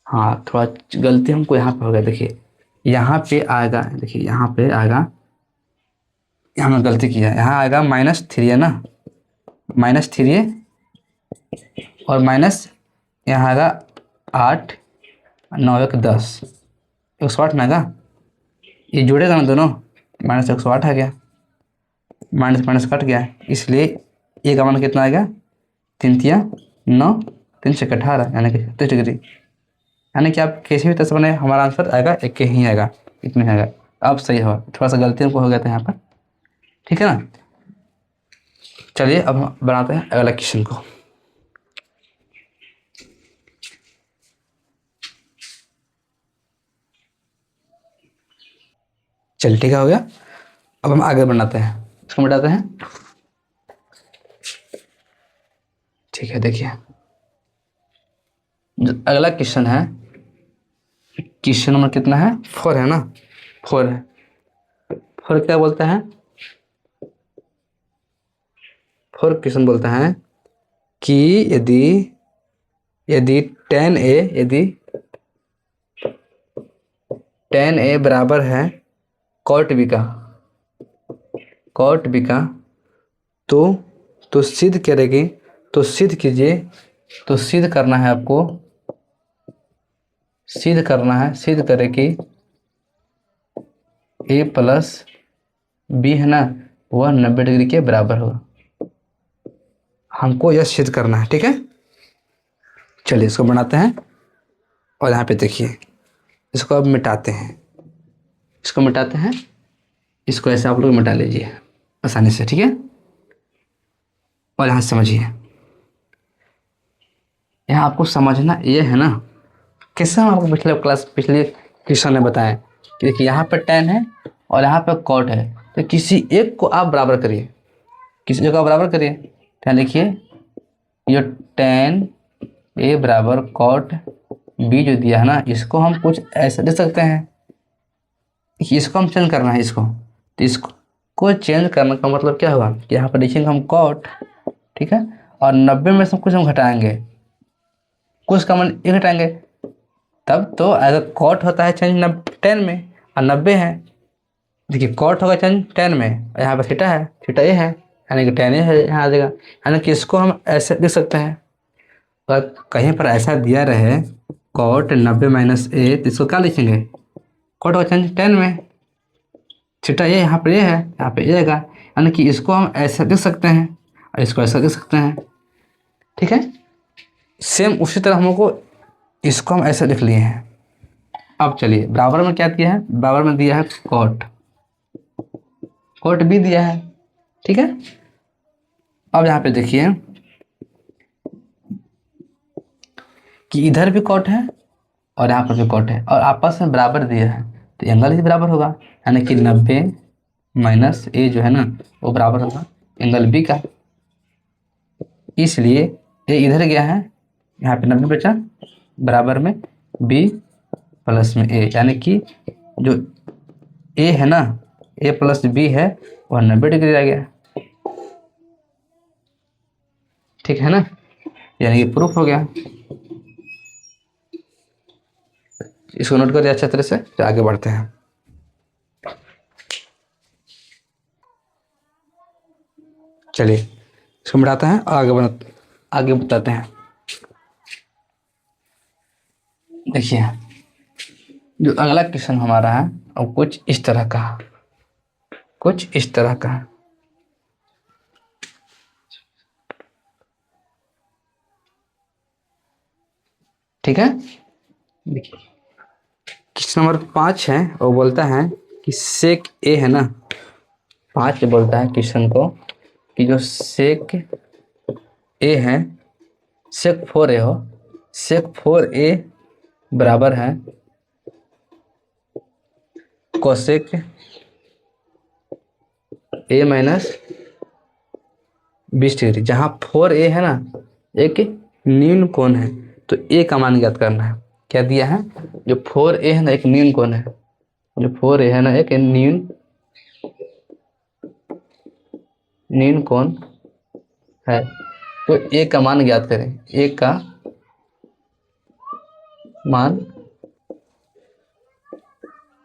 हाँ थोड़ा गलती हमको यहाँ पे हो गया। देखिए यहाँ पे आएगा, देखिए यहाँ पे आएगा, यहाँ में गलती किया, यहाँ आएगा -3 है ना, -3 और माइनस यहाँ आएगा 8 9 1 10, 108 ना आएगा, ये जुड़ेगा ना दोनों, -108 आ गया, माइनस माइनस कट गया, इसलिए ए का मान कितना आएगा, 3×9, 3×18 यानी कि 36 डिग्री। यानी कि आप कैसे भी तरह से बनाए हमारा आंसर आएगा एक के ही आएगा, इतने आएगा। अब सही हो, थोड़ा सा गलती हमको हो गया था यहाँ पर, ठीक है ना। चलिए अब हम बनाते हैं अगला क्वेश्चन को। चलिए ठीक है, हो गया। अब हम आगे बनाते हैं, इसको मिटाते हैं। ठीक है, देखिए जो अगला क्वेश्चन है, क्वेश्चन नंबर कितना है, 4 है ना, 4 है। 4 क्या बोलता है, 4 क्वेश्चन बोलता है कि यदि यदि tan A बराबर है cot B का, तो सिद्ध करेगी, तो सिद्ध कीजिए, तो सिद्ध करना है आपको, सिद्ध करे कि A प्लस B है ना, वह 90 डिग्री के बराबर होगा। हमको यह सिद्ध करना है, ठीक है। चलिए इसको बनाते हैं, और यहाँ पे देखिए इसको अब मिटाते हैं, इसको ऐसे आप लोग मिटा लीजिए आसानी से, ठीक है। और यहाँ समझिए, यहाँ आपको समझना ये है ना, कैसे हम आपको पिछले क्वेश्चन में बताएं कि देखिए यहाँ पर tan है और यहाँ पर cot है, तो किसी एक को आप बराबर करिए, किसी जगह बराबर करिए। क्या लिखिए, ये tan A बराबर cot B जो दिया है ना, इसको हम कुछ ऐसा दे सकते हैं, इसको हम चेंज करना है इसको, तो इसको चेंज करने का मतलब क्या हुआ कि यहाँ पर देखेंगे हम cot, ठीक है, और 90 में से कुछ हम घटाएंगे, कुछ का मान 1 घटाएंगे, तब तो अगर cot होता है चेंज 10 में और 90 है, देखिए cot होगा चेंज 10 में, और यहाँ पर थीटा है, थीटा ये है, यानी कि tan ये है, यहाँ आ जाएगा। यानी कि इसको हम ऐसे लिख सकते हैं, अगर कहीं पर ऐसा दिया रहे cot 90 - A, तो इसको क्या लिखेंगे, cot होगा चेंज 10 में, थीटा ये यहाँ पर ये है, यहाँ पे ये आएगा। यानी कि इसको हम ऐसे लिख सकते हैं और इसको ऐसा लिख सकते हैं, ठीक है। सेम उसी तरह हमको इसको हम ऐसे लिख लिए हैं। अब चलिए बराबर में क्या दिया है, बराबर में दिया है cot B दिया है, ठीक है। अब यहाँ पे देखिए कि इधर भी cot है और यहाँ पर भी cot है, और आपस में बराबर दिया है, तो एंगल ही बराबर होगा, यानी कि 90 - A जो है ना, वो बराबर होगा एंगल B का। इसलिए A इधर गया है, यहाँ पे 90 बचा, बराबर में B प्लस में A, यानी कि जो A है ना, A प्लस B है, वह 90 डिग्री आ गया, ठीक है ना, यानी कि प्रूफ हो गया। इसको नोट करिए अच्छे तरह से, तो आगे बढ़ते हैं। चलिए इसको मिटाते हैं और आगे बताते हैं। देखिए जो अगला क्वेश्चन हमारा है, और कुछ इस तरह का, ठीक है। देखिए क्वेश्चन नंबर 5 है, वो बोलता है कि सेक A है ना, 5 बोलता है क्वेश्चन को कि जो सेक A है, सेक 4A हो, सेक 4A बराबर है कोसेक A माइनस 20 डिग्री, जहाँ 4A है ना एक न्यून कोण है, तो A का मान ज्ञात करना है। क्या दिया है, जो 4A है ना एक न्यून कोण है, जो 4A है ना एक न्यून कोण है, तो A का मान ज्ञात करें, A का मान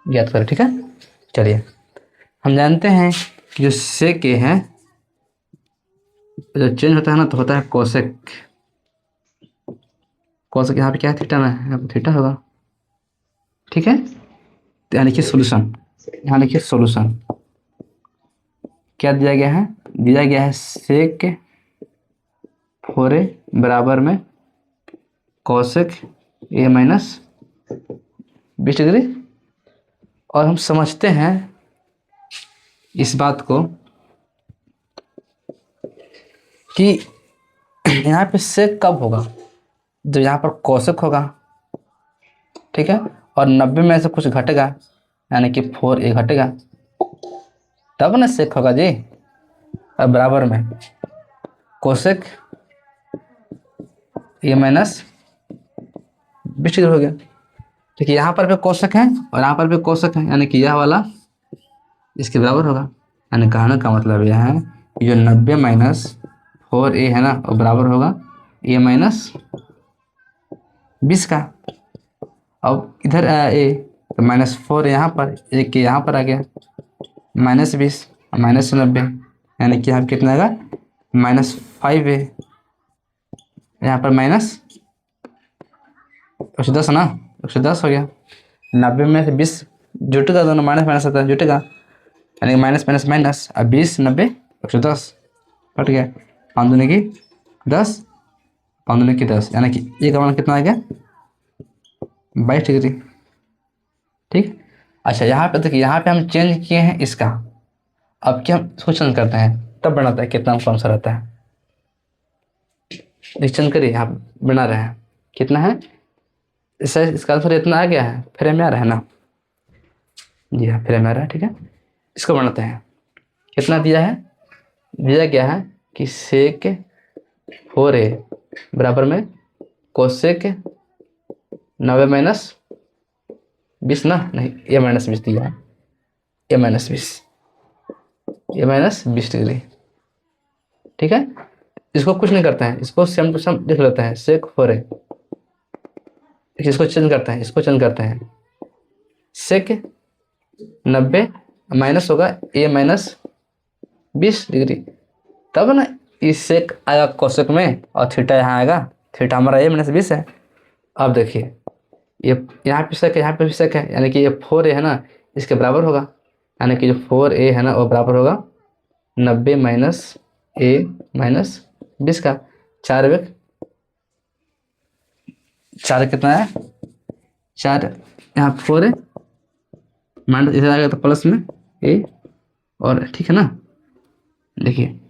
ज्ञात करें, ठीक है। चलिए हम जानते हैं कि जो सेक A है, जो चेंज होता है ना, तो होता है कोसेक, यहाँ पे क्या है, थीटा ना है, यहाँ पे थीटा होगा, ठीक है। तो यानी कि सॉल्यूशन, यहाँ लिखिए सॉल्यूशन, क्या दिया गया है? दिया गया है सेक 4a बराबर में कोसेक a माइनस 20 डिग्री। और हम समझते हैं इस बात को कि यहाँ पे सेक कब होगा? जब यहाँ पर कोसेक होगा, ठीक है, और 90 में से कुछ घटेगा यानी कि 4a घटेगा, तब ना सेक होगा जी। अब बराबर में कोसेक a माइनस 20 डिग्री हो गया। ठीक है, यहाँ पर भी कोसेक है और यहाँ पर भी कोसेक है, यानी कि यह वाला इसके बराबर होगा। यानी कहने का मतलब यह है कि जो 90 माइनस 4a है ना, वो बराबर होगा a माइनस 20 का। अब इधर a तो -4 यहाँ पर, एक यहाँ पर आ गया -20 -90, यानी कि यहाँ कितना आएगा -5a, यहाँ पर -110 ना, 110 हो गया। 90 में से 20 जुटेगा, दोनों माइनस माइनस होता है, जुटेगा, यानी माइनस माइनस माइनस। अब 20 90 110 कट गया, 5 दूनी की 10, 5 दूनी की 10, यानी कि ये का मान कितना आ गया 22 डिग्री। ठीक। अच्छा, यहाँ पे देखिए, यहाँ पे हम चेंज किए हैं इसका। अब क्या हम इसको चेंज करते हैं तब बनाता है कितना कौन सा रहता है। चेंज करिए, यहाँ बना रहे हैं कितना है, इसका आंसर इतना आ गया है, फ्रेम में आ रहा है ना, जी हाँ फ्रेम में आ रहा है। ठीक है, इसको बनाते हैं। कितना दिया है? दिया गया है कि सेक 4a बराबर में कोसेक 90 माइनस 20 ना, नहीं a माइनस 20 दिया है, a माइनस 20 डिग्री। ठीक है, इसको कुछ नहीं करते हैं, इसको सेम टू सेम लिख लेते हैं, सेक 4a। इसको चेंज करते हैं, इसको चेंज करते हैं, सेक 90 माइनस होगा a माइनस 20 डिग्री, तब ना इस सेक आएगा कोसेक में और थीटा यहाँ आएगा, थीटा हमारा a माइनस 20 है। अब देखिए, ये यहाँ पे सेक है, यहाँ पे भी सेक है, यानी कि ये 4a है ना, इसके बराबर होगा, यानी कि जो 4a है ना वो बराबर होगा 90 माइनस a माइनस 20 का। 4 कितना है? 4 यहाँ 4 है, माइनस इधर आएगा तो प्लस में a, और ठीक है ना। देखिए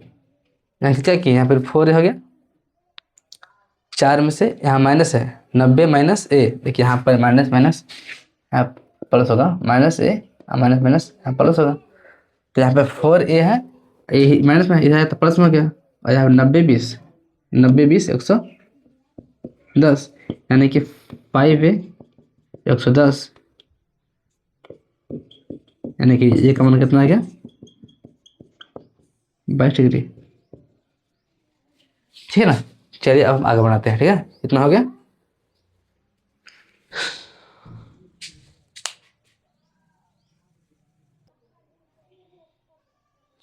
यहाँ क्या किया, यहाँ पर 4 हो गया, 4 में से यहाँ माइनस है, 90 माइनस a, देखिए यहाँ पर माइनस माइनस यहाँ प्लस होगा, माइनस a माइनस माइनस यहाँ प्लस होगा, तो यहाँ पे 4a है, ये माइनस में इधर है तो प्लस में हो गया, और यहाँ 90 20 110, यानी कि 5a 110, यानी कि ये का मान कितना आ गया 22 डिग्री। ठीक है ना, चलिए अब हम आगे बढ़ाते हैं। ठीक है, इतना हो गया।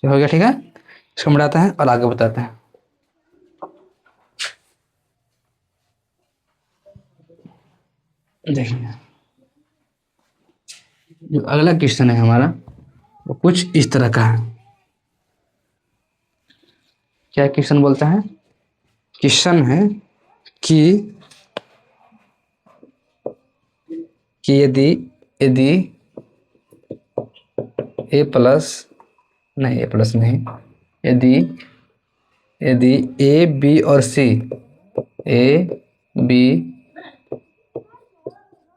हो गया, ठीक है, इसको बढ़ाते हैं और आगे बताते हैं। देखिए, जो अगला क्वेश्चन है हमारा वो कुछ इस तरह का है। क्या क्वेश्चन बोलता है? क्वेश्चन है कि यदि यदि a प्लस नहीं, यदि a b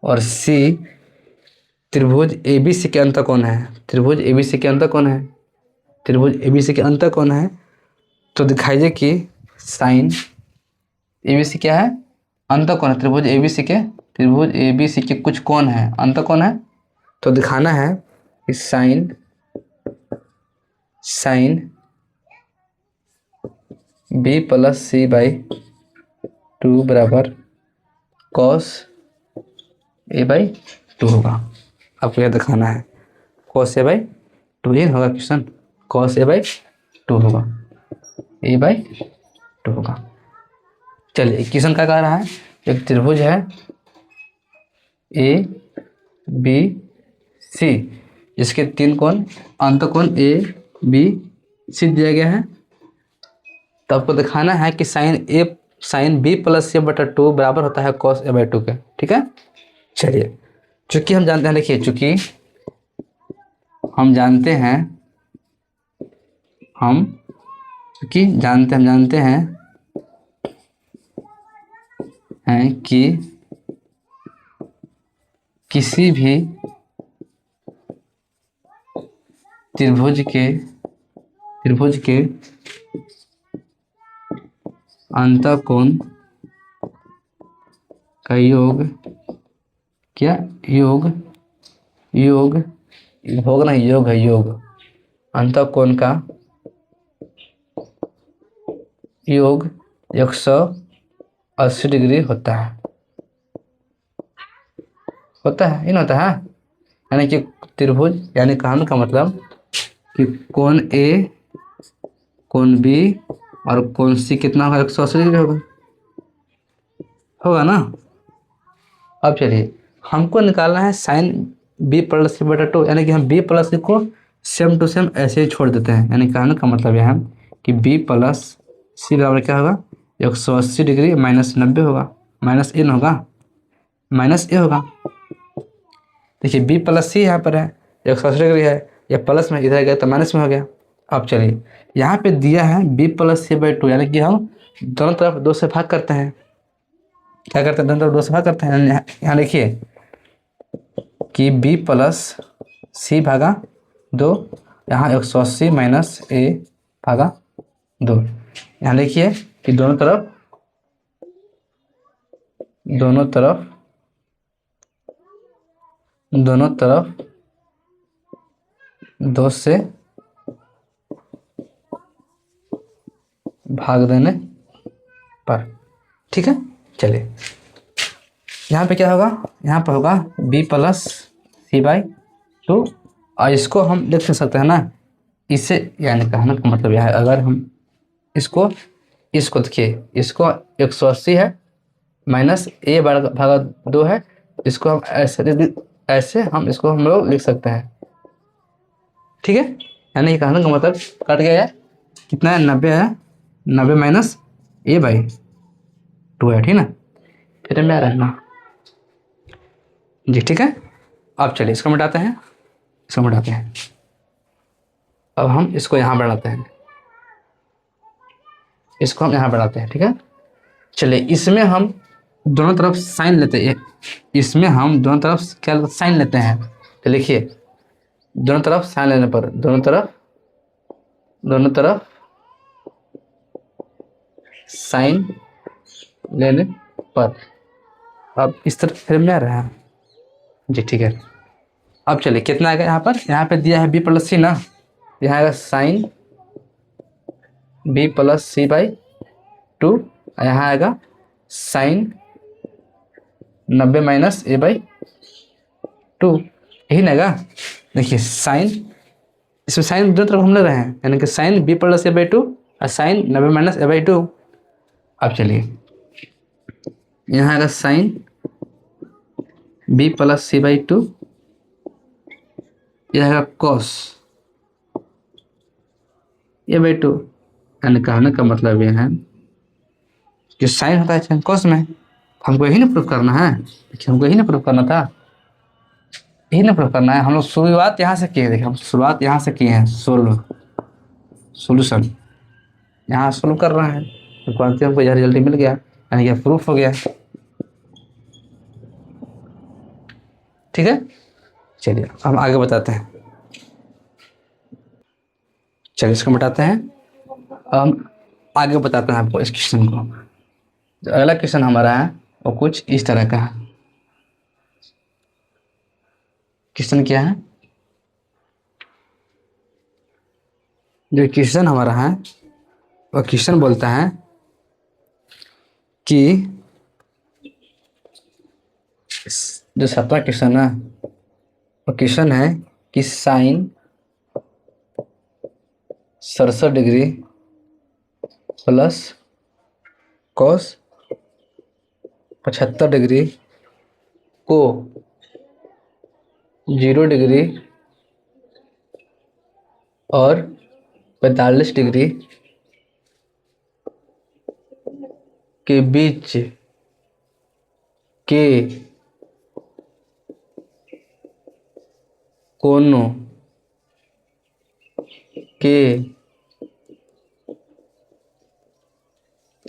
और c, त्रिभुज ABC के अंतर कौन है? त्रिभुज ABC के अंतर कौन है? त्रिभुज ABC के अंतर कौन है? तो दिखाइए कि साइन ABC क्या है, अंतर कौन है? त्रिभुज ABC के कुछ कौन है, अंतर कौन है? तो दिखाना है कि sine B plus C by 2 बराबर कॉस A बाई 2 होगा। आपको यह दिखाना है, कॉस A बाई 2 ही होगा क्वेश्चन, कॉस A बाई 2 होगा, A बाई 2 होगा। चलिए क्वेश्चन क्या कह रहा है? एक त्रिभुज है ABC, इसके 3 कोण, अंत कोण AB सी दिया गया है, तो आपको दिखाना है कि साइन बी प्लस ए बटा टू बराबर होता है कॉस ए बाई टू के। ठीक है, चलिए, चूंकि हम जानते हैं, देखिए चूंकि हम जानते हैं हम चूंकि जानते हैं कि किसी भी त्रिभुज के अंतःकोण का योग, क्या योग भोग नहीं, योग है, योग अंतःकोण का योग 180 डिग्री होता है, ये ना होता है, यानी कि त्रिभुज, यानी कहने का मतलब कि कोण ए, कोण बी और कोण सी कितना होगा, 180 डिग्री होगा ना। अब चलिए, हमको निकालना है साइन बी प्लस सी बटा टू, यानी कि हम बी प्लस सी को सेम टू सेम ऐसे ही छोड़ देते हैं, यानी कहने का मतलब यह है कि बी प्लस सी बराबर क्या होगा, 180 डिग्री माइनस 90 होगा, माइनस ए होगा। देखिए बी प्लस सी यहाँ पर है, 180 डिग्री है, या प्लस में इधर गया तो माइनस में हो गया। अब चलिए, यहाँ पे दिया है B plus C by two, यानी कि हम दोनों तरफ 2 से भाग करते हैं, क्या करते हैं, दोनों तरफ 2 से भाग करते हैं। यहाँ देखिए कि बी प्लस सी भागा 2, यहाँ 180 माइनस ए भागा 2। यहाँ देखिए कि दोनों तरफ 2 से भाग देने पर, ठीक है। चलिए, यहाँ पे क्या होगा, यहाँ पर होगा b plus C by two, और इसको हम लिख सकते हैं ना, इसे, यानी कहने का मतलब यह है, अगर हम इसको देखिए, इसको 180 है माइनस ए भागा 2 है, इसको हम ऐसे हम इसको हम लोग लिख सकते हैं, ठीक है। यानी ये कहने का मतलब कट गया है, कितना है, 90 है, 90 माइनस ए बाई टू है, ठीक ना, फिर में रहना जी, ठीक है। अब चलिए इसको मिटाते हैं, अब हम इसको यहाँ बढ़ाते हैं, ठीक है। चलिए, इसमें हम दोनों तरफ साइन लेते हैं, क्या साइन लेते हैं, तो लिखिए दोनों तरफ साइन लेने पर, दोनों तरफ साइन लेने पर, अब इस तरफ फिर में आ रहा है जी, ठीक है। अब चलिए, कितना आएगा यहाँ पे दिया है बी प्लस सी ना, यहाँ आएगा sine B plus C by two, यहाँ आएगा sine 90 minus A by two, यही ना आएगा। देखिए साइन, इसमें साइन दोनों तरफ हम ले रहे हैं, यानी कि sine B plus A by two और sine 90 minus A by two. अब चलिए, यहाँ आएगा sine B plus C by two, यह आएगा कॉस ए बाई टू, यानी कहने का मतलब यह है कि साइन होता है कॉस में, हमको यही ना प्रूफ करना है, देखिए हमको यही ना प्रूफ करना था, यही ना प्रूफ करना है। हम लोग शुरुआत यहाँ से किए, देखिए हम शुरुआत यहाँ से किए हैं, सोल्यूशन यहाँ सोल्व कर रहे हैं, तो हमको यह रिजल्ट मिल गया, यानी कि प्रूफ हो गया, ठीक है। चलिए हम आगे बताते हैं, चलिए इसको मिटाते हैं, हम आगे बताते हैं आपको इस क्वेश्चन को। जो अगला क्वेश्चन हमारा है वो कुछ इस तरह का है। क्वेश्चन क्या है, जो क्वेश्चन हमारा है वो क्वेश्चन बोलता है कि जो 7वां क्वेश्चन है वो क्वेश्चन है कि sine 67 degree plus cos 75 degree को 0 डिग्री और 45 डिग्री के बीच के कोनों के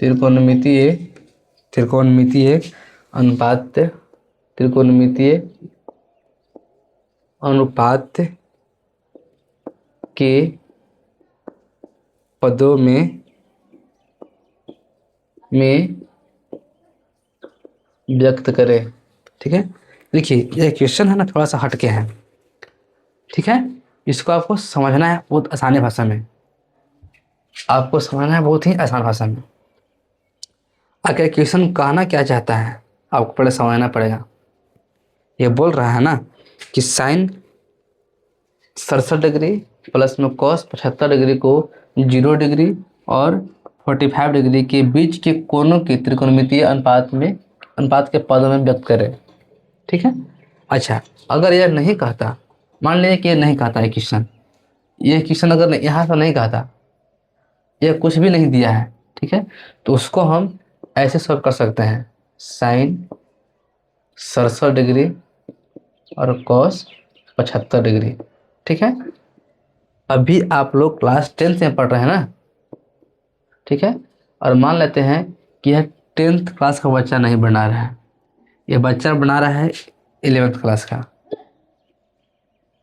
त्रिकोणमितीय अनुपात के पदों में व्यक्त करें। ठीक है, देखिए ये क्वेश्चन है ना, थोड़ा सा हटके है। ठीक है, इसको आपको समझना है बहुत आसानी भाषा में, आपको समझना है बहुत ही आसान भाषा में। आखिर क्वेश्चन कहना क्या चाहता है आपको पहले समझना पड़ेगा। ये बोल रहा है ना कि साइन 67 डिग्री प्लस में कॉस 75 डिग्री को 0 डिग्री और 45 डिग्री के बीच के कोनों के त्रिकोणमितीय अनुपात के पदों में व्यक्त करें। ठीक है, अच्छा अगर यह नहीं कहता, मान लीजिए कि ये नहीं कहता है क्वेश्चन, ये क्वेश्चन अगर यहाँ से नहीं कहता, यह कुछ भी नहीं दिया है, ठीक है, तो उसको हम ऐसे सॉल्व कर सकते हैं, साइन 67 डिग्री और कॉस 75 डिग्री। ठीक है, अभी आप लोग क्लास 10th में पढ़ रहे हैं ना, ठीक है, और मान लेते हैं कि यह 10th क्लास का बच्चा नहीं बना रहा है, यह बच्चा बना रहा है 11th क्लास का।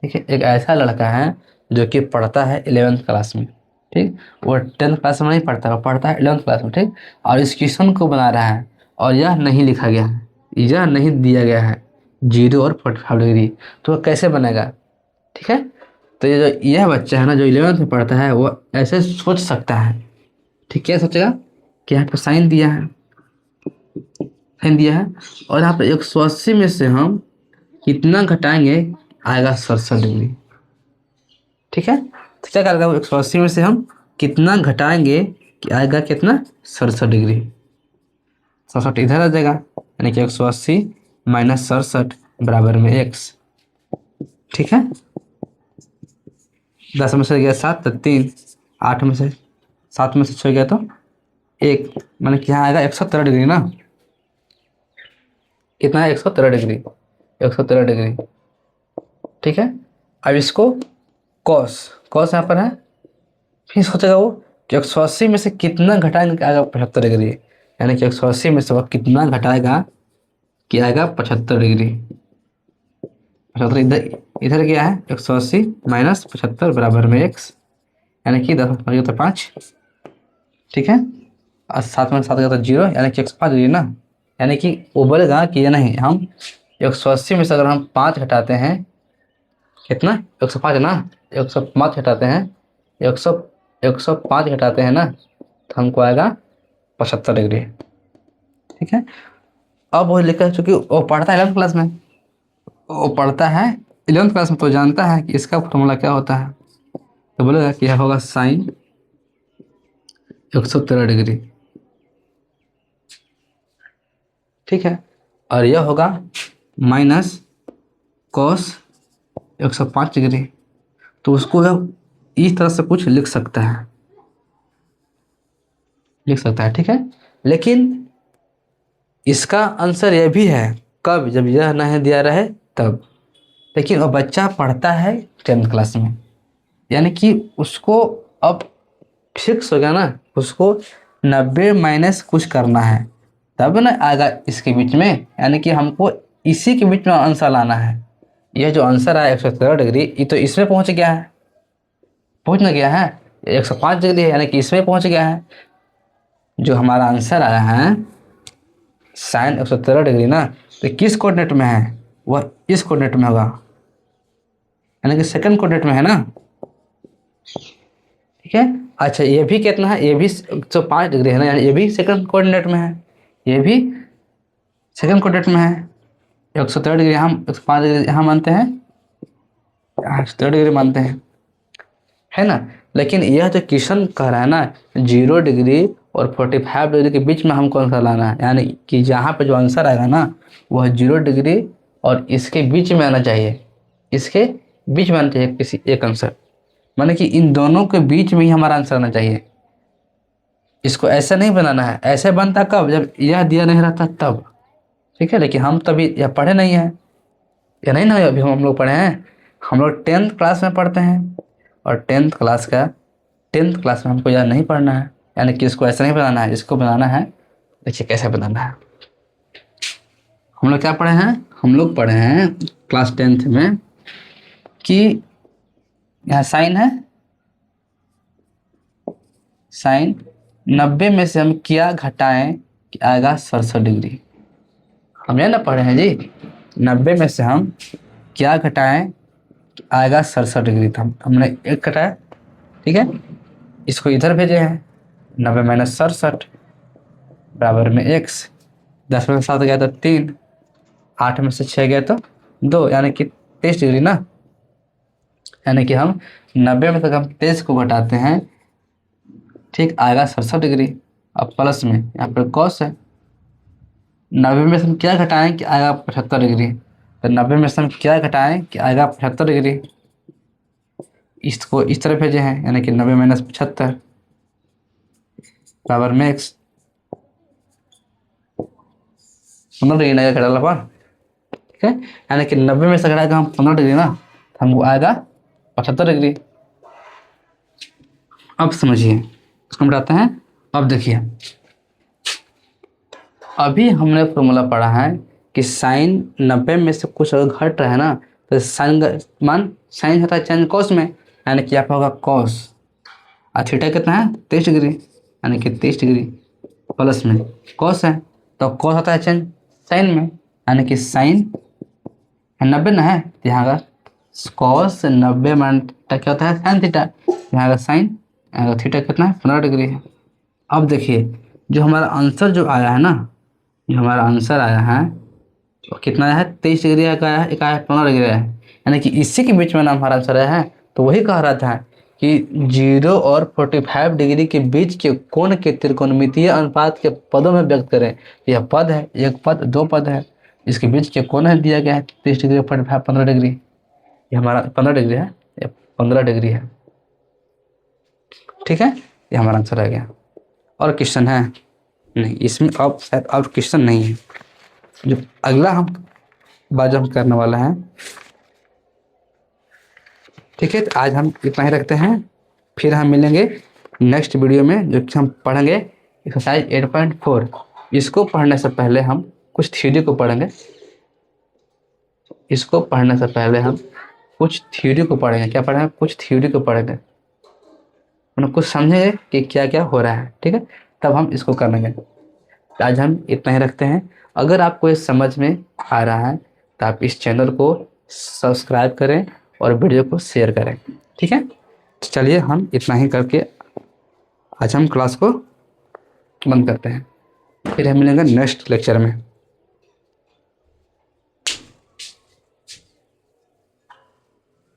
ठीक है, एक ऐसा लड़का है जो कि पढ़ता है 11th क्लास में, ठीक, वो 10th क्लास में नहीं पढ़ता, वो पढ़ता है 11th क्लास में। ठीक, और इस क्वेश्चन को बना रहा है और यह नहीं लिखा गया है, यह नहीं दिया गया है 0 और 45 डिग्री, तो कैसे बनेगा। ठीक है, तो ये जो यह बच्चा है ना जो 11th में पढ़ता है, वो ऐसे सोच सकता है। ठीक, क्या सोचेगा कि यहाँ पे साइन दिया है, और यहाँ पे 180 में से हम कितना घटाएंगे, आएगा 67 डिग्री। ठीक है, तो क्या करेगा, 180 में से हम कितना घटाएंगे कि आएगा कितना, 67 डिग्री। 67 इधर आ जाएगा, यानी कि 180 माइनस 67 बराबर में x। ठीक है, 10 में से गया 7 तो 3, 8 में से 7 में से 6 गया तो 1, मैंने कि यहाँ आएगा 113 डिग्री ना, कितना है 113 डिग्री, 113 डिग्री। ठीक है, अब इसको कॉस यहाँ पर है, फिर सोचेगा वो कि 180 में से कितना घटाएंगे आएगा 75 डिग्री, यानी कि 180 में से वह कितना घटाएगा कि आएगा 75 डिग्री। 75 इधर क्या है, 180 माइनस 75 बराबर में x, यानी कि 10 तो 5। ठीक है, और 7 में 7 गया तो 0, यानी कि 105 डिग्री ना, यानी कि वो बोलेगा कि ये नहीं, हम 180 में से अगर हम 5 घटाते हैं, कितना 105 है ना, 105 घटाते हैं, 105 घटाते हैं ना, तो हमको आएगा 75 डिग्री। ठीक है, अब वो लिखा है, चूँकि वो पढ़ता है 11th क्लास में, वो पढ़ता है 11th क्लास में, तो जानता है कि इसका फॉर्मूला क्या होता है, तो बोलेगा कि यह होगा साइन 113 डिग्री। ठीक है, और यह होगा माइनस कॉस 105 डिग्री, तो उसको यह इस तरह से कुछ लिख सकता है, ठीक है, लेकिन इसका आंसर यह भी है, कब, जब यह नहीं दिया रहे तब। लेकिन वो बच्चा पढ़ता है 10th क्लास में, यानी कि उसको अब फिक्स हो गया ना, उसको 90 माइनस कुछ करना है, तब ना आएगा इसके बीच में, यानी कि हमको इसी के बीच में आंसर लाना है। यह जो आंसर आया 113 डिग्री, ये तो इसमें पहुंच गया है 105 डिग्री है, यानी कि इसमें पहुंच गया है। जो हमारा आंसर आया है साइन 113 डिग्री ना, तो किस कोऑर्डिनेट में है, वह इस कोऑर्डिनेट में होगा, यानी कि सेकंड कोऑर्डिनेट में है ना। ठीक है, अच्छा ये भी कितना है, ये भी 105 डिग्री है ना, यानी ये भी सेकंड कोऑर्डिनेट में है, ये भी सेकंड कोऑर्डिनेट में है। 117 डिग्री हम 105 डिग्री यहाँ मानते हैं, 117 डिग्री मानते हैं, है ना। लेकिन यह जो क्वेश्चन कह रहा है ना 0 डिग्री और 45 डिग्री के बीच में हमको आंसर लाना है, यानी कि जहाँ पे जो आंसर आएगा ना वह 0 डिग्री और इसके बीच में आना चाहिए, इसके बीच में आना चाहिए किसी एक आंसर। माने कि इन दोनों के बीच में ही हमारा आंसर आना चाहिए। इसको ऐसा नहीं बनाना है, ऐसे बनता कब, जब यह दिया नहीं रहता तब, ठीक है। लेकिन हम तभी यह पढ़े नहीं हैं, या नहीं ना, अभी हम लोग पढ़े हैं, हम लोग 10th क्लास में पढ़ते हैं, और 10th क्लास में हमको यह नहीं पढ़ना है, यानी कि इसको ऐसा नहीं बनाना है, इसको बनाना है, देखिए कैसे बनाना है। हम लोग क्या पढ़े हैं, हम लोग पढ़े हैं क्लास 10th में कि यहाँ साइन है, साइन 90 में से हम क्या घटाएं कि आएगा 67 डिग्री। हम यह ना पढ़े हैं जी, 90 में से हम क्या घटाएं कि आएगा 67 डिग्री। तो हमने एक घटाया, ठीक है, इसको इधर भेजे हैं, 90 माइनस 67 बराबर में x, 10 में से 7 गया तो 3, 8 में से 6 गया तो 2, यानी कि 23 डिग्री ना। यानी कि हम 90 में से हम 23 को घटाते हैं, ठीक, आएगा 67 डिग्री। अब प्लस में यहाँ पर कॉस है, 90 में से हम क्या घटाएं कि आएगा 75 डिग्री, तो 90 में से हम क्या घटाएं कि आएगा 75 डिग्री। इसको इस तरह भेजे हैं, यानी कि 90 माइनस 75 बराबर में x, 15 डिग्री नहीं घटा पर, ठीक है। यानी कि 90 में से घटाएगा हम 15 डिग्री ना, तो हमको आएगा 75 डिग्री। अब समझिए, इसको मिटाते हैं। अब देखिए, अभी हमने फॉर्मूला पढ़ा है कि साइन 90 में से कुछ अगर घट रहा है ना, तो साइन मान साइन होता है चेंज कॉस में, यानी कि आपका होगा कॉस, और थीटा कितना है 23 डिग्री, यानी कि 23 डिग्री प्लस में कॉस है, तो कॉस होता है चेंज साइन में, यानी कि साइन 90 ना है, तो यहाँ का कॉस 90 मान क्या होता है साइन थीटा, यहाँ का साइन, यहाँ का थीटा कितना है 15 डिग्री है। अब देखिए, जो हमारा आंसर जो आया है ना, जो हमारा आंसर आया है वो कितना आया है 23 डिग्री का आया है, एक आया है 15 डिग्री है, यानी कि इसी के बीच में ना हमारा आंसर आया है। तो वही कह रहा था कि 0 और 45 डिग्री के बीच के कोण के त्रिकोणमितीय अनुपात के पदों में व्यक्त करें। यह पद है, एक पद, दो पद है, इसके बीच के कोण है दिया गया है 30 डिग्री, 45, 15 डिग्री, ये हमारा 15 डिग्री है, ये 15 डिग्री है, ठीक है। ये हमारा आंसर आ गया। और क्वेश्चन है नहीं इसमें, अब शायद और क्वेश्चन नहीं है। जो अगला हम बात हम करने वाला है, ठीक है। तो आज हम इतना ही रखते हैं, फिर हम मिलेंगे नेक्स्ट वीडियो में, जो कि हम पढ़ेंगे एक्सरसाइज 8.4। इसको पढ़ने से पहले हम कुछ थ्योरी को पढ़ेंगे, इसको पढ़ने से पहले हम कुछ थ्योरी को पढ़ेंगे। क्या पढ़ेंगे, कुछ थ्योरी को पढ़ेंगे, मतलब कुछ समझेंगे कि क्या क्या हो रहा है, ठीक है, तब हम इसको करेंगे। आज हम इतना ही रखते हैं। अगर आपको ये समझ में आ रहा है तो आप इस चैनल को सब्सक्राइब करें और वीडियो को शेयर करें, ठीक है। तो चलिए हम इतना ही करके आज हम क्लास को बंद करते हैं, फिर हम मिलेंगे नेक्स्ट लेक्चर में।